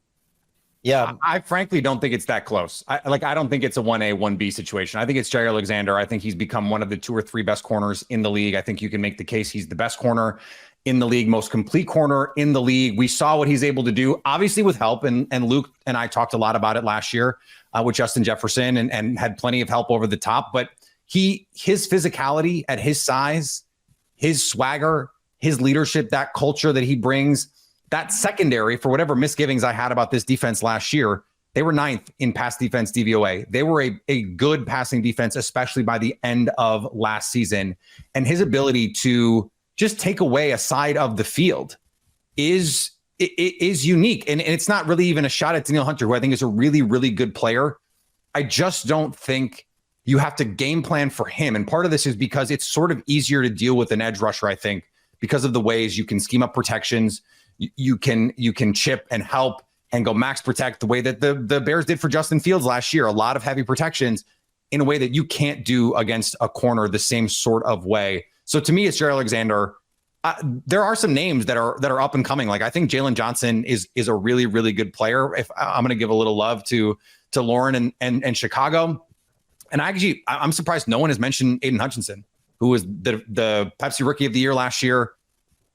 Yeah, I frankly don't think it's that close. I don't think it's a 1A, 1B situation. I think it's Jair Alexander. I think he's become one of the 2 or 3 best corners in the league. I think you can make the case he's the best corner in the league, most complete corner in the league. We saw what he's able to do, obviously with help. And Luke and I talked a lot about it last year with Justin Jefferson and had plenty of help over the top. But his physicality at his size, his swagger, his leadership, that culture that he brings, that secondary, for whatever misgivings I had about this defense last year, they were 9th in pass defense DVOA. They were a good passing defense, especially by the end of last season. And his ability to just take away a side of the field is unique. And it's not really even a shot at Danielle Hunter, who I think is a really, really good player. I just don't think you have to game plan for him. And part of this is because it's sort of easier to deal with an edge rusher, I think, because of the ways you can scheme up protections. You can chip and help and go max protect the way that the Bears did for Justin Fields last year. A lot of heavy protections in a way that you can't do against a corner the same sort of way. So to me, it's Jair Alexander. There are some names that are up and coming. Like I think Jalen Johnson is a really, really good player. If I'm going to give a little love to Lauren and Chicago. And I'm surprised no one has mentioned Aiden Hutchinson, who was the Pepsi Rookie of the Year last year.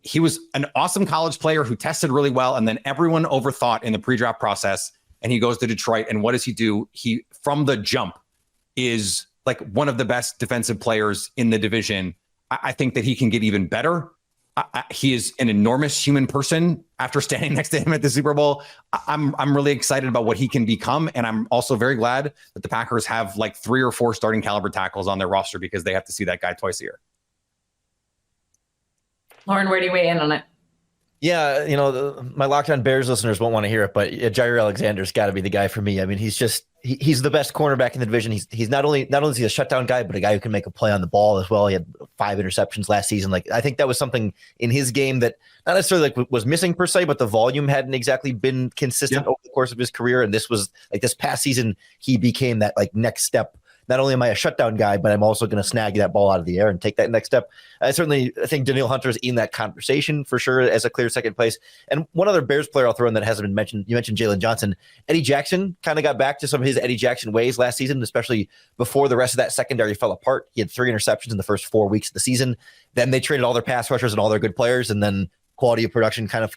He was an awesome college player who tested really well, and then everyone overthought in the pre-draft process, and he goes to Detroit, and what does he do? He, from the jump, is like one of the best defensive players in the division. I think that he can get even better. He is an enormous human person after standing next to him at the Super Bowl. I'm really excited about what he can become, and I'm also very glad that the Packers have like 3 or 4 starting caliber tackles on their roster because they have to see that guy twice a year. Lauren, where do you weigh in on it? Yeah, my Locked On Bears listeners won't want to hear it, but Jair Alexander's got to be the guy for me. I mean, he's the best cornerback in the division. He's not only is he a shutdown guy, but a guy who can make a play on the ball as well. He had 5 interceptions last season. Like I think that was something in his game that not necessarily like was missing per se, but the volume hadn't exactly been consistent over the course of his career. And this was like this past season, he became that like next step. Not only am I a shutdown guy, but I'm also going to snag that ball out of the air and take that next step. I think Danielle Hunter's in that conversation for sure as a clear second place. And one other Bears player I'll throw in that hasn't been mentioned. You mentioned Jalen Johnson. Eddie Jackson kind of got back to some of his Eddie Jackson ways last season, especially before the rest of that secondary fell apart. He had 3 interceptions in the first 4 weeks of the season. Then they traded all their pass rushers and all their good players, and then quality of production kind of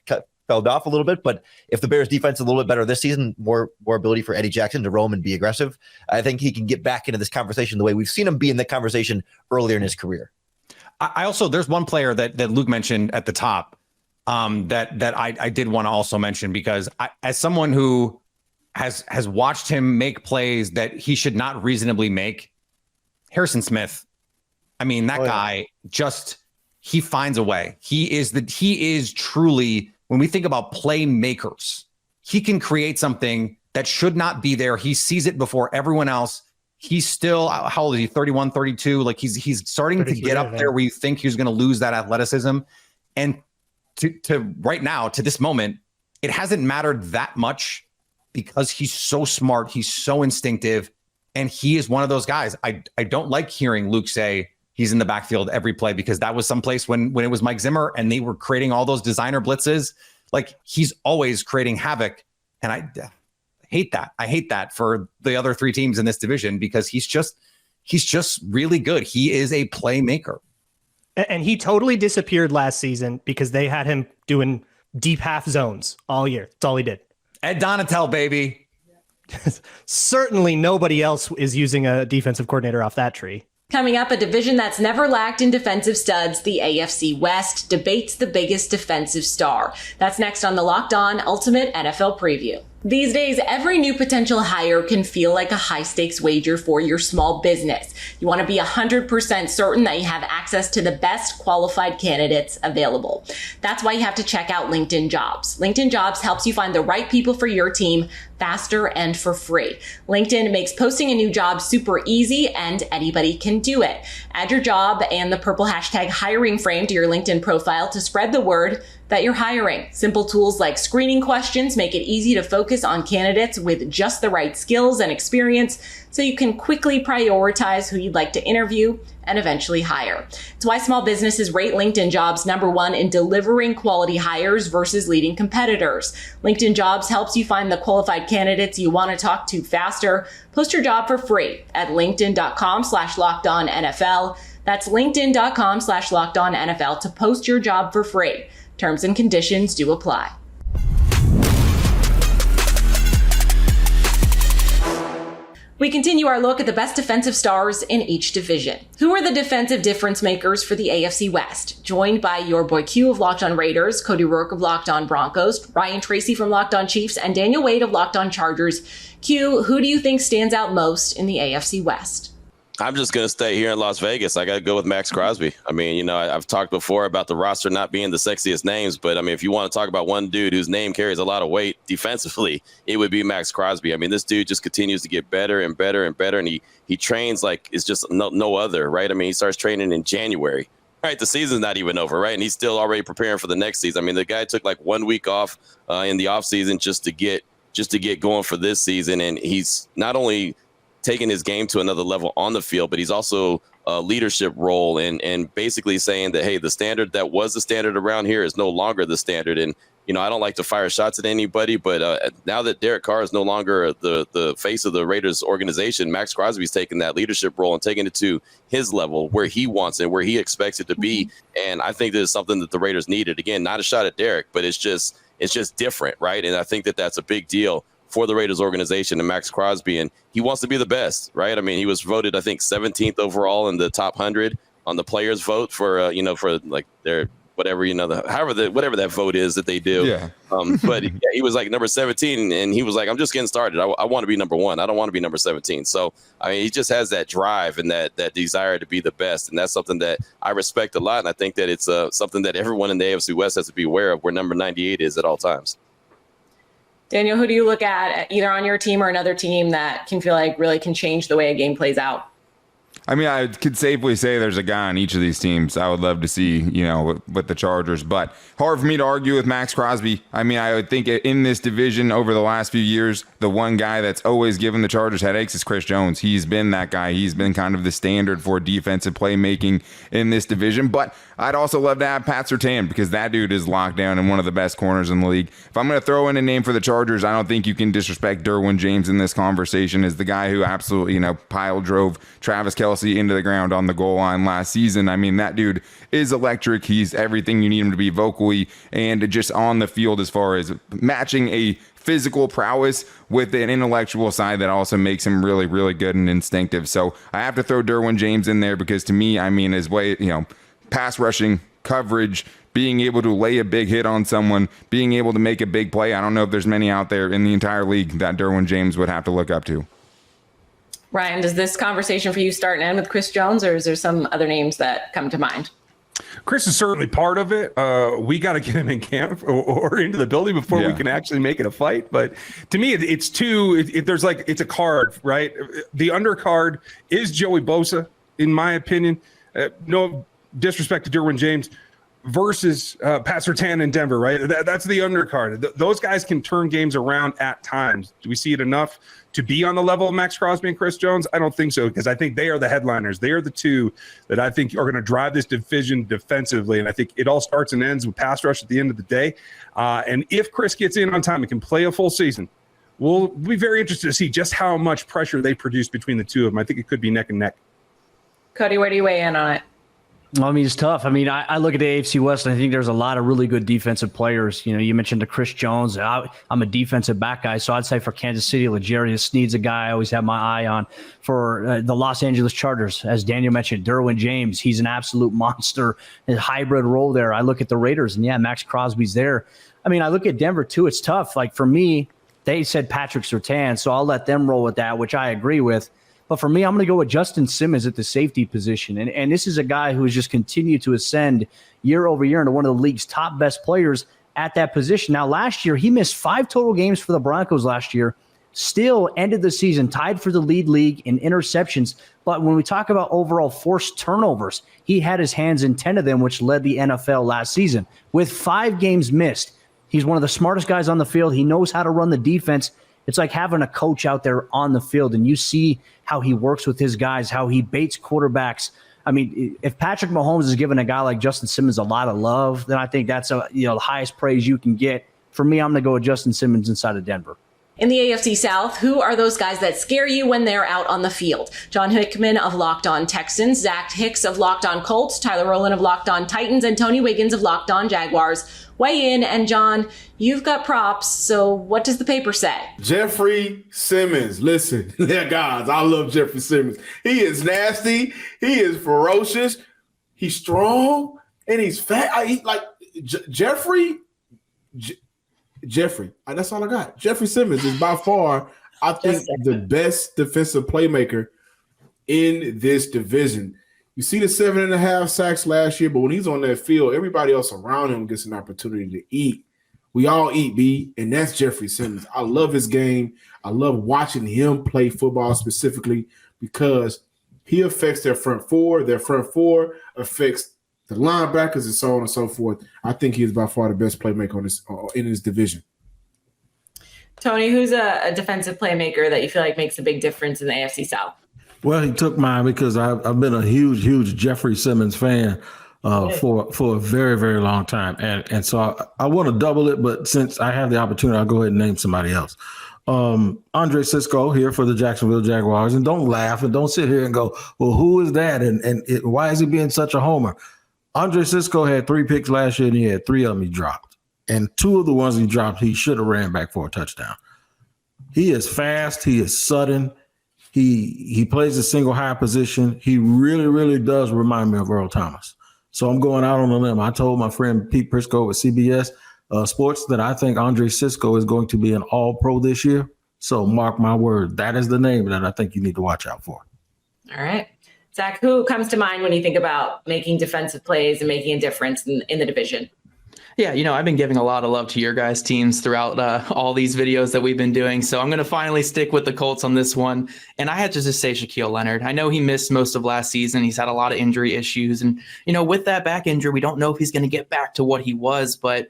fell off a little bit. But if the Bears defense is a little bit better this season, more ability for Eddie Jackson to roam and be aggressive, I think he can get back into this conversation the way we've seen him be in the conversation earlier in his career. I also, there's one player that Luke mentioned at the top that I did want to also mention, because as someone who has watched him make plays that he should not reasonably make. Harrison Smith. I mean, that guy he finds a way. He is truly, when we think about playmakers, he can create something that should not be there. He sees it before everyone else. He's still, how old is he? 31, 32. Like he's starting to get up there where you think he's going to lose that athleticism. And to right now, to this moment, it hasn't mattered that much because he's so smart. He's so instinctive. And he is one of those guys. I don't like hearing Luke say he's in the backfield every play, because that was someplace when it was Mike Zimmer and they were creating all those designer blitzes. Like, he's always creating havoc. And I hate that. I hate that for the other three teams in this division, because he's just really good. He is a playmaker. And he totally disappeared last season because they had him doing deep half zones all year. That's all he did. Ed Donatel, baby. Certainly nobody else is using a defensive coordinator off that tree. Coming up, a division that's never lacked in defensive studs, the AFC West debates the biggest defensive star. That's next on the Locked On Ultimate NFL Preview. These days, every new potential hire can feel like a high-stakes wager for your small business. You want to be 100% certain that you have access to the best qualified candidates available. That's why you have to check out LinkedIn Jobs. LinkedIn Jobs helps you find the right people for your team faster and for free. LinkedIn makes posting a new job super easy, and anybody can do it. Add your job and the purple hashtag hiring frame to your LinkedIn profile to spread the word that you're hiring. Simple tools like screening questions make it easy to focus on candidates with just the right skills and experience, so you can quickly prioritize who you'd like to interview and eventually hire. It's why small businesses rate LinkedIn Jobs #1 in delivering quality hires versus leading competitors. LinkedIn Jobs helps you find the qualified candidates you want to talk to faster. Post your job for free at linkedin.com/lockedonnfl. That's linkedin.com/lockedonnfl to post your job for free. Terms and conditions do apply. We continue our look at the best defensive stars in each division. Who are the defensive difference makers for the AFC West? Joined by your boy Q of Locked On Raiders, Cody Rourke of Locked On Broncos, Ryan Tracy from Locked On Chiefs, and Daniel Wade of Locked On Chargers. Q, who do you think stands out most in the AFC West? I'm just going to stay here in Las Vegas. I got to go with Max Crosby. I mean, you know, I've talked before about the roster not being the sexiest names, but I mean, if you want to talk about one dude whose name carries a lot of weight defensively, it would be Max Crosby. I mean, this dude just continues to get better and better and better, and he trains like it's just no other, right? I mean, he starts training in January. Right, the season's not even over, right? And he's still already preparing for the next season. I mean, the guy took like 1 week off in the offseason just to get going for this season, and he's not only taking his game to another level on the field, but he's also a leadership role and basically saying that, hey, the standard that was the standard around here is no longer the standard. And, you know, I don't like to fire shots at anybody, but now that Derek Carr is no longer the face of the Raiders organization, Max Crosby's taking that leadership role and taking it to his level where he wants it, where he expects it to be. And I think this is something that the Raiders needed. Again, not a shot at Derek, but it's just different, right? And I think that that's a big deal for the Raiders organization and Max Crosby, and he wants to be the best, right? I mean, he was voted, I think, 17th overall in the top 100 on the players' vote for, for like their whatever, whatever that vote is that they do. Yeah. But yeah, he was like number 17, and he was like, I'm just getting started. I want to be number 1. I don't want to be number 17. So, I mean, he just has that drive and that desire to be the best, and that's something that I respect a lot, and I think that it's something that everyone in the AFC West has to be aware of, where number 98 is at all times. Daniel, who do you look at either on your team or another team that can feel like really can change the way a game plays out? I mean, I could safely say there's a guy on each of these teams I would love to see, with the Chargers, but hard for me to argue with Max Crosby. I mean, I would think in this division over the last few years, the one guy that's always given the Chargers headaches is Chris Jones. He's been that guy. He's been kind of the standard for defensive playmaking in this division, but I'd also love to have Pat Surtain because that dude is locked down and one of the best corners in the league. If I'm going to throw in a name for the Chargers, I don't think you can disrespect Derwin James in this conversation as the guy who absolutely, pile drove Travis Kelce into the ground on the goal line last season. I mean, that dude is electric. He's everything you need him to be vocally and just on the field as far as matching a physical prowess with an intellectual side that also makes him really, really good and instinctive. So I have to throw Derwin James in there because to me, I mean, his way, pass rushing, coverage, being able to lay a big hit on someone, being able to make a big play. I don't know if there's many out there in the entire league that Derwin James would have to look up to. Ryan, does this conversation for you start and end with Chris Jones, or is there some other names that come to mind? Chris is certainly part of it. We got to get him in camp or into the building before we can actually make it a fight. But to me, it's a card, right? The undercard is Joey Bosa, in my opinion. No disrespect to Derwin James, versus Pat Surtain in Denver, right? That's the undercard. Those guys can turn games around at times. Do we see it enough to be on the level of Max Crosby and Chris Jones? I don't think so, because I think they are the headliners. They are the two that I think are going to drive this division defensively, and I think it all starts and ends with pass rush at the end of the day. And if Chris gets in on time and can play a full season, we'll be very interested to see just how much pressure they produce between the two of them. I think it could be neck and neck. Cody, where do you weigh in on it? I mean, it's tough. I mean, I look at the AFC West, and I think there's a lot of really good defensive players. You know, you mentioned the Chris Jones. I'm a defensive back guy, so I'd say for Kansas City, L'Jarius Sneed's a guy I always have my eye on. For the Los Angeles Chargers, as Daniel mentioned, Derwin James, he's an absolute monster, a hybrid role there. I look at the Raiders, and Max Crosby's there. I mean, I look at Denver, too. It's tough. Like, for me, they said Patrick Surtain, so I'll let them roll with that, which I agree with. But for me, I'm going to go with Justin Simmons at the safety position. And this is a guy who has just continued to ascend year over year into one of the league's top best players at that position. Now, last year, he missed 5 total games for the Broncos last year, still ended the season tied for the league in interceptions. But when we talk about overall forced turnovers, he had his hands in 10 of them, which led the NFL last season. With 5 games missed, he's one of the smartest guys on the field. He knows how to run the defense. It's like having a coach out there on the field, and you see how he works with his guys, how he baits quarterbacks. I mean, if Patrick Mahomes is giving a guy like Justin Simmons a lot of love, then I think that's the highest praise you can get. For me, I'm going to go with Justin Simmons inside of Denver. In the AFC South, who are those guys that scare you when they're out on the field? John Hickman of Locked On Texans, Zach Hicks of Locked On Colts, Tyler Rowland of Locked On Titans, and Tony Wiggins of Locked On Jaguars. Weigh in, and John, you've got props, so what does the paper say? Jeffrey Simmons. Listen, guys, I love Jeffrey Simmons. He is nasty. He is ferocious. He's strong, and he's fat. Jeffrey. That's all I got. Jeffrey Simmons is by far, I think, the best defensive playmaker in this division. You see the 7.5 sacks last year, but when he's on that field, everybody else around him gets an opportunity to eat. We all eat, B, and that's Jeffrey Simmons. I love his game. I love watching him play football specifically because he affects their front four. Their front four affects the linebackers and so on and so forth. I think he is by far the best playmaker in his division. Tony, who's a defensive playmaker that you feel like makes a big difference in the AFC South? Well, he took mine because I've been a huge Jeffrey Simmons fan for a very, very long time. And so I want to double it, but since I have the opportunity, I'll go ahead and name somebody else. Andre Sisco here for the Jacksonville Jaguars. And don't laugh and don't sit here and go, well, who is that? And why is he being such a homer? Andre Sisco had 3 picks last year, and he had 3 of them he dropped. And 2 of the ones he dropped, he should have ran back for a touchdown. He is fast. He is sudden. He plays a single high position. He really, really does remind me of Earl Thomas. So I'm going out on a limb. I told my friend Pete Prisco with CBS Sports that I think Andre Sisco is going to be an all-pro this year. So mark my word, that is the name that I think you need to watch out for. All right. Zach, who comes to mind when you think about making defensive plays and making a difference in the division? Yeah, I've been giving a lot of love to your guys' teams throughout all these videos that we've been doing. So I'm going to finally stick with the Colts on this one. And I had to just say Shaquille Leonard. I know he missed most of last season. He's had a lot of injury issues. And, with that back injury, we don't know if he's going to get back to what he was. But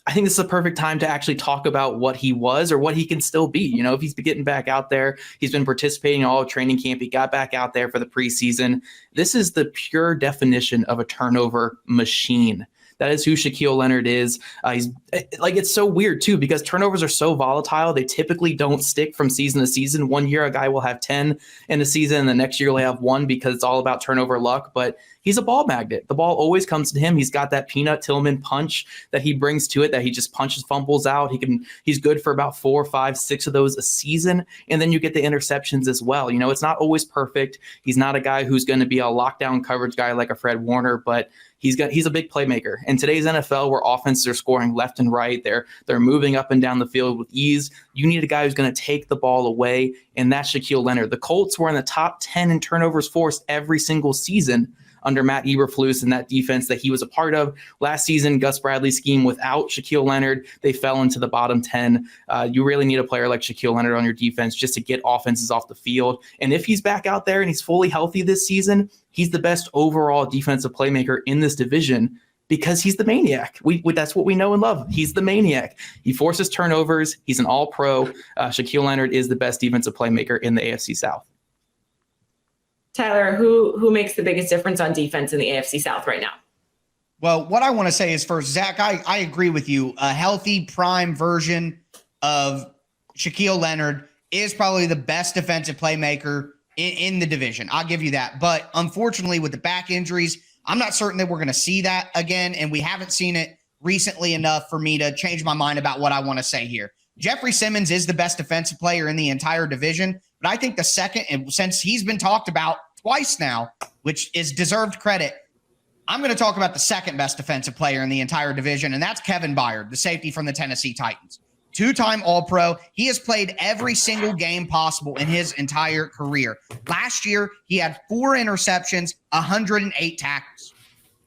I think this is a perfect time to actually talk about what he was or what he can still be. If he's been getting back out there, he's been participating in all of training camp. He got back out there for the preseason. This is the pure definition of a turnover machine. That is who Shaquille Leonard is. It's so weird too, because turnovers are so volatile. They typically don't stick from season to season. One year, a guy will have 10 in a season, and the next year he'll have 1 because it's all about turnover luck. But he's a ball magnet. The ball always comes to him. He's got that Peanut Tillman punch that he brings to it, that he just punches fumbles out. He's good for about 4, 5, 6 of those a season. And then you get the interceptions as well. You know, it's not always perfect. He's not a guy who's going to be a lockdown coverage guy like a Fred Warner, but he's a big playmaker. In today's NFL, where offenses are scoring left and right, they're moving up and down the field with ease. You need a guy who's going to take the ball away, and that's Shaquille Leonard. The Colts were in the top 10 in turnovers forced every single season under Matt Eberflus and that defense that he was a part of. Last season, Gus Bradley's scheme without Shaquille Leonard, they fell into the bottom 10. You really need a player like Shaquille Leonard on your defense just to get offenses off the field. And if he's back out there and he's fully healthy this season, he's the best overall defensive playmaker in this division because he's the maniac. That's what we know and love. He's the maniac. He forces turnovers. He's an all-pro. Shaquille Leonard is the best defensive playmaker in the AFC South. Tyler, who makes the biggest difference on defense in the AFC South right now? Well, what I want to say is first, Zach, I agree with you. A healthy prime version of Shaquille Leonard is probably the best defensive playmaker in the division. I'll give you that. But unfortunately, with the back injuries, I'm not certain that we're going to see that again. And we haven't seen it recently enough for me to change my mind about what I want to say here. Jeffrey Simmons is the best defensive player in the entire division. But I think the second, and since he's been talked about twice now, which is deserved credit, I'm going to talk about the second best defensive player in the entire division, and that's Kevin Byard, the safety from the Tennessee Titans. 2-time All-Pro. He has played every single game possible in his entire career. Last year, he had 4 interceptions, 108 tackles.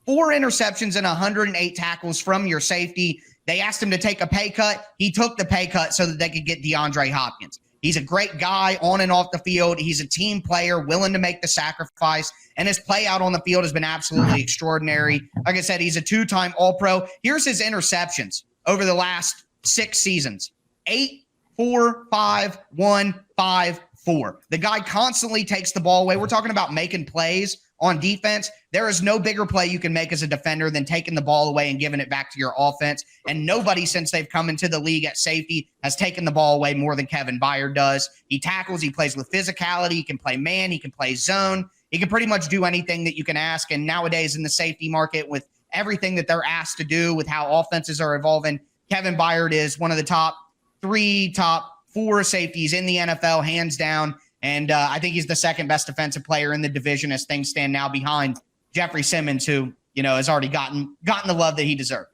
4 interceptions and 108 tackles from your safety. They asked him to take a pay cut. He took the pay cut so that they could get DeAndre Hopkins. He's a great guy on and off the field. He's a team player, willing to make the sacrifice, and his play out on the field has been absolutely extraordinary. Like I said, he's a 2-time All-Pro. Here's his interceptions over the last 6 seasons. 8, 4, 5, 1, 5, 4. The guy constantly takes the ball away. We're talking about making plays on defense. There is no bigger play you can make as a defender than taking the ball away and giving it back to your offense. And nobody since they've come into the league at safety has taken the ball away more than Kevin Byard does. He tackles, he plays with physicality, he can play man, he can play zone. He can pretty much do anything that you can ask. And nowadays in the safety market, with everything that they're asked to do, with how offenses are evolving, Kevin Byard is one of the top 3, top 4 safeties in the NFL, hands down. And I think he's the second best defensive player in the division as things stand now, behind Jeffrey Simmons, who, you know, has already gotten the love that he deserved.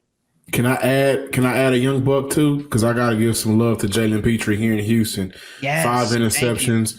Can I add a young buck too? Because I got to give some love to Jalen Petrie here in Houston. Yes, 5 interceptions.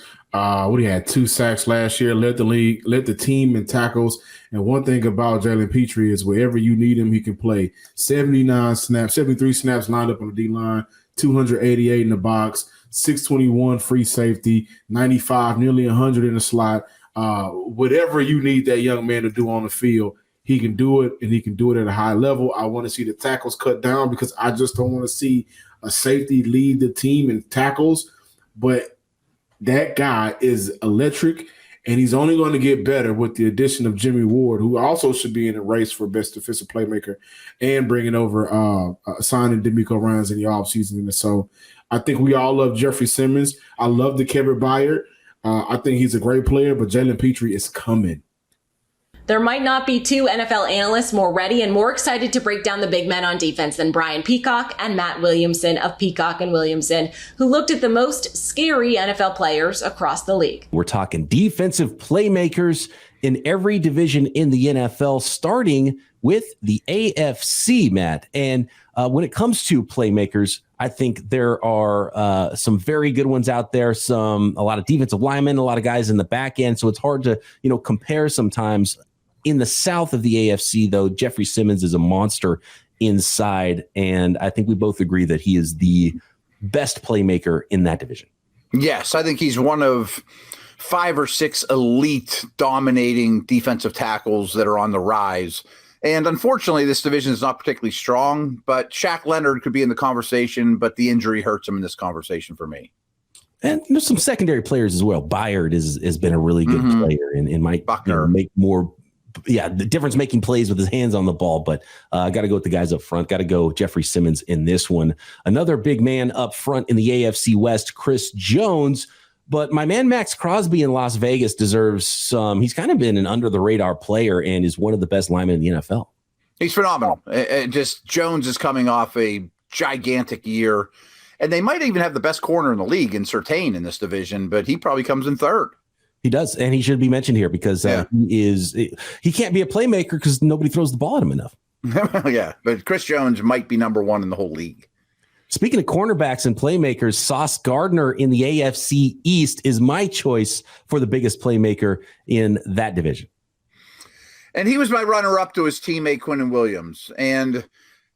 He had 2 sacks last year, led the league, led the team in tackles. And one thing about Jalen Petrie is wherever you need him, he can play. 73 snaps lined up on the D-line, 288 in the box, 621 free safety, 95, nearly 100 in the slot. Whatever you need that young man to do on the field, he can do it, and he can do it at a high level. I want to see the tackles cut down because I just don't want to see a safety lead the team in tackles. But that guy is electric, and he's only going to get better with the addition of Jimmy Ward, who also should be in the race for best defensive playmaker, and bringing over signing D'Amico Ryans in the offseason. And so I think we all love Jeffrey Simmons. I love the Kevin Byard. I think he's a great player, but Jalen Petrie is coming. There might not be 2 NFL analysts more ready and more excited to break down the big men on defense than Brian Peacock and Matt Williamson of Peacock and Williamson, who looked at the most scary NFL players across the league. We're talking defensive playmakers in every division in the NFL, starting with the AFC, Matt. And when it comes to playmakers, I think there are some very good ones out there, a lot of defensive linemen, a lot of guys in the back end. So it's hard to, compare sometimes. In the south of the AFC, though, Jeffrey Simmons is a monster inside. And I think we both agree that he is the best playmaker in that division. Yes, I think he's one of 5 or 6 elite dominating defensive tackles that are on the rise. And unfortunately, this division is not particularly strong, but Shaq Leonard could be in the conversation, but the injury hurts him in this conversation for me. And there's some secondary players as well. Byard has been a really good player and might make more, the difference making plays with his hands on the ball. But I got to go with the guys up front. Got to go Jeffrey Simmons in this one. Another big man up front in the AFC West, Chris Jones. But my man Max Crosby in Las Vegas deserves some. He's kind of been an under the radar player and is one of the best linemen in the NFL. He's phenomenal. Just Jones is coming off a gigantic year, and they might even have the best corner in the league in Surtain in this division, but he probably comes in third. He does, and he should be mentioned here because he can't be a playmaker because nobody throws the ball at him enough. Yeah, but Chris Jones might be number one in the whole league. Speaking of cornerbacks and playmakers, Sauce Gardner in the AFC East is my choice for the biggest playmaker in that division. And he was my runner-up to his teammate Quinnen Williams. And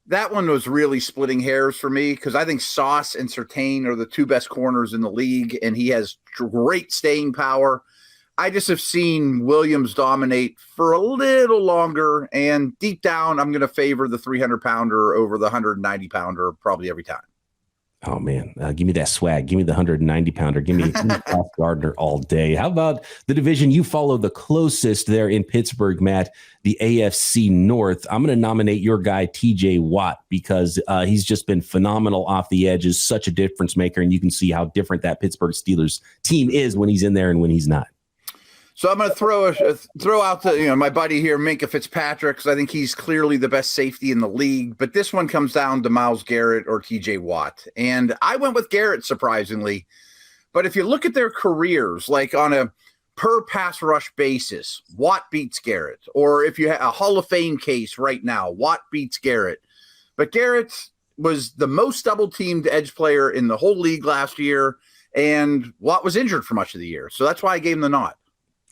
that one was really splitting hairs for me because I think Sauce and Surtain are the two best corners in the league, and he has great staying power. I just have seen Williams dominate for a little longer, and deep down, I'm going to favor the 300-pounder over the 190-pounder probably every time. Oh, man. Give me that swag. Give me the 190-pounder. Give me Sauce Gardner all day. How about the division you follow the closest there in Pittsburgh, Matt, the AFC North? I'm going to nominate your guy, T.J. Watt, because he's just been phenomenal off the edges, such a difference maker, and you can see how different that Pittsburgh Steelers team is when he's in there and when he's not. So I'm going to throw out my buddy here, Minkah Fitzpatrick, because I think he's clearly the best safety in the league. But this one comes down to Myles Garrett or T.J. Watt. And I went with Garrett, surprisingly. But if you look at their careers, like on a per pass rush basis, Watt beats Garrett. Or if you have a Hall of Fame case right now, Watt beats Garrett. But Garrett was the most double-teamed edge player in the whole league last year, and Watt was injured for much of the year. So that's why I gave him the nod.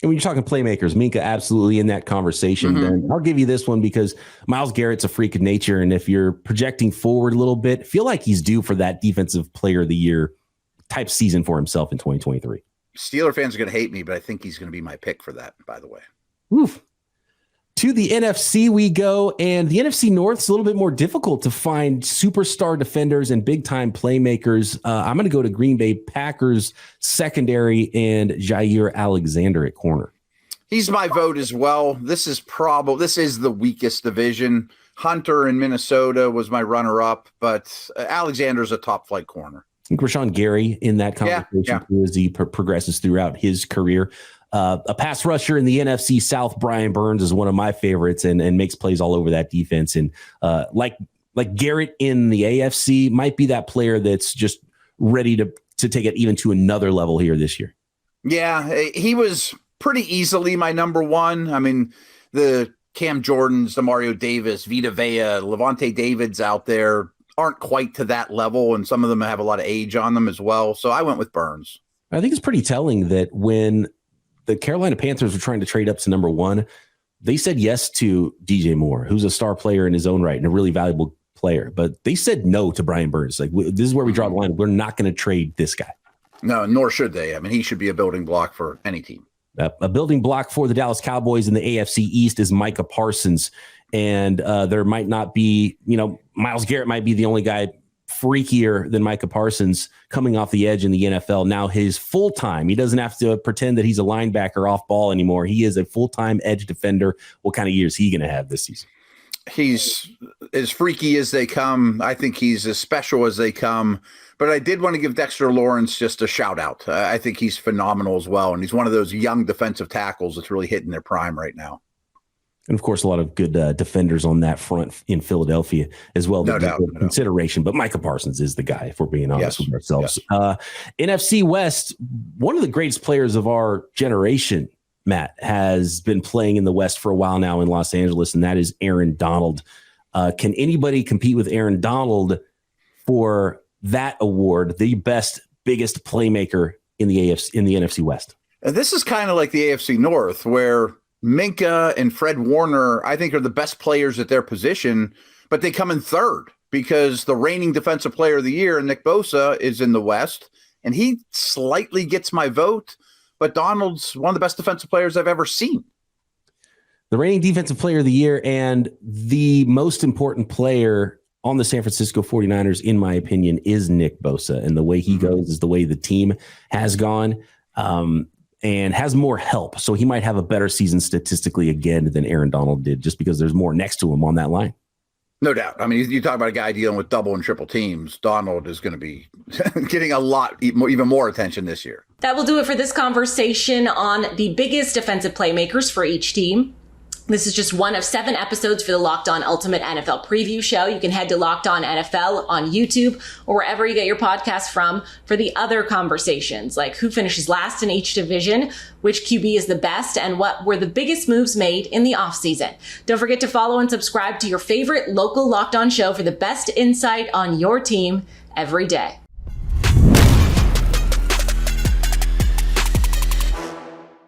And when you're talking playmakers, Minkah absolutely in that conversation. And I'll give you this one because Myles Garrett's a freak of nature. And if you're projecting forward a little bit, feel like he's due for that defensive player of the year type season for himself in 2023. Steeler fans are going to hate me, but I think he's going to be my pick for that, by the way. Oof. To the NFC we go, and the NFC North is a little bit more difficult to find superstar defenders and big-time playmakers. I'm going to go to Green Bay Packers secondary and Jair Alexander at corner. He's my vote as well. This is the weakest division. Hunter in Minnesota was my runner-up, but Alexander's a top-flight corner. I think Rashawn Gary in that conversation too, as he progresses throughout his career. A pass rusher in the NFC South, Brian Burns, is one of my favorites and makes plays all over that defense. And like Garrett in the AFC might be that player that's just ready to take it even to another level here this year. Yeah, he was pretty easily my number one. I mean, the Cam Jordans, the Mario Davis, Vita Vea, Levante Davids out there aren't quite to that level, and some of them have a lot of age on them as well. So I went with Burns. I think it's pretty telling that when the Carolina Panthers were trying to trade up to number one, they said yes to DJ Moore, who's a star player in his own right and a really valuable player. But they said no to Brian Burns. Like, this is where we draw the line. We're not going to trade this guy. No, nor should they. I mean, he should be a building block for any team. A building block for the Dallas Cowboys in the AFC East is Micah Parsons. And there might not be, Myles Garrett might be the only guy freakier than Micah Parsons coming off the edge in the NFL. Now his full-time, he doesn't have to pretend that he's a linebacker off ball anymore. He is a full-time edge defender. What kind of year is he going to have this season? He's as freaky as they come. I think he's as special as they come. But I did want to give Dexter Lawrence just a shout out. I think he's phenomenal as well. And he's one of those young defensive tackles that's really hitting their prime right now. And of course, a lot of good defenders on that front in Philadelphia as well. No doubt. Consideration, but Micah Parsons is the guy, if we're being honest with ourselves. Yes. NFC West, one of the greatest players of our generation, Matt, has been playing in the West for a while now in Los Angeles, and that is Aaron Donald. Can anybody compete with Aaron Donald for that award, the best, biggest playmaker in the NFC West? This is kind of like the AFC North, where Minkah and Fred Warner, I think, are the best players at their position, but they come in third because the reigning defensive player of the year, Nick Bosa, is in the West, and he slightly gets my vote, but Donald's one of the best defensive players I've ever seen. The reigning defensive player of the year and the most important player on the San Francisco 49ers, in my opinion, is Nick Bosa, and the way he goes is the way the team has gone. And has more help. So he might have a better season statistically again than Aaron Donald did just because there's more next to him on that line. No doubt. I mean, you talk about a guy dealing with double and triple teams. Donald is going to be getting a lot, even more attention this year. That will do it for this conversation on the biggest defensive playmakers for each team. This is just one of 7 episodes for the Locked On Ultimate NFL Preview Show. You can head to Locked On NFL on YouTube or wherever you get your podcasts from for the other conversations, like who finishes last in each division, which QB is the best, and what were the biggest moves made in the offseason. Don't forget to follow and subscribe to your favorite local Locked On show for the best insight on your team every day.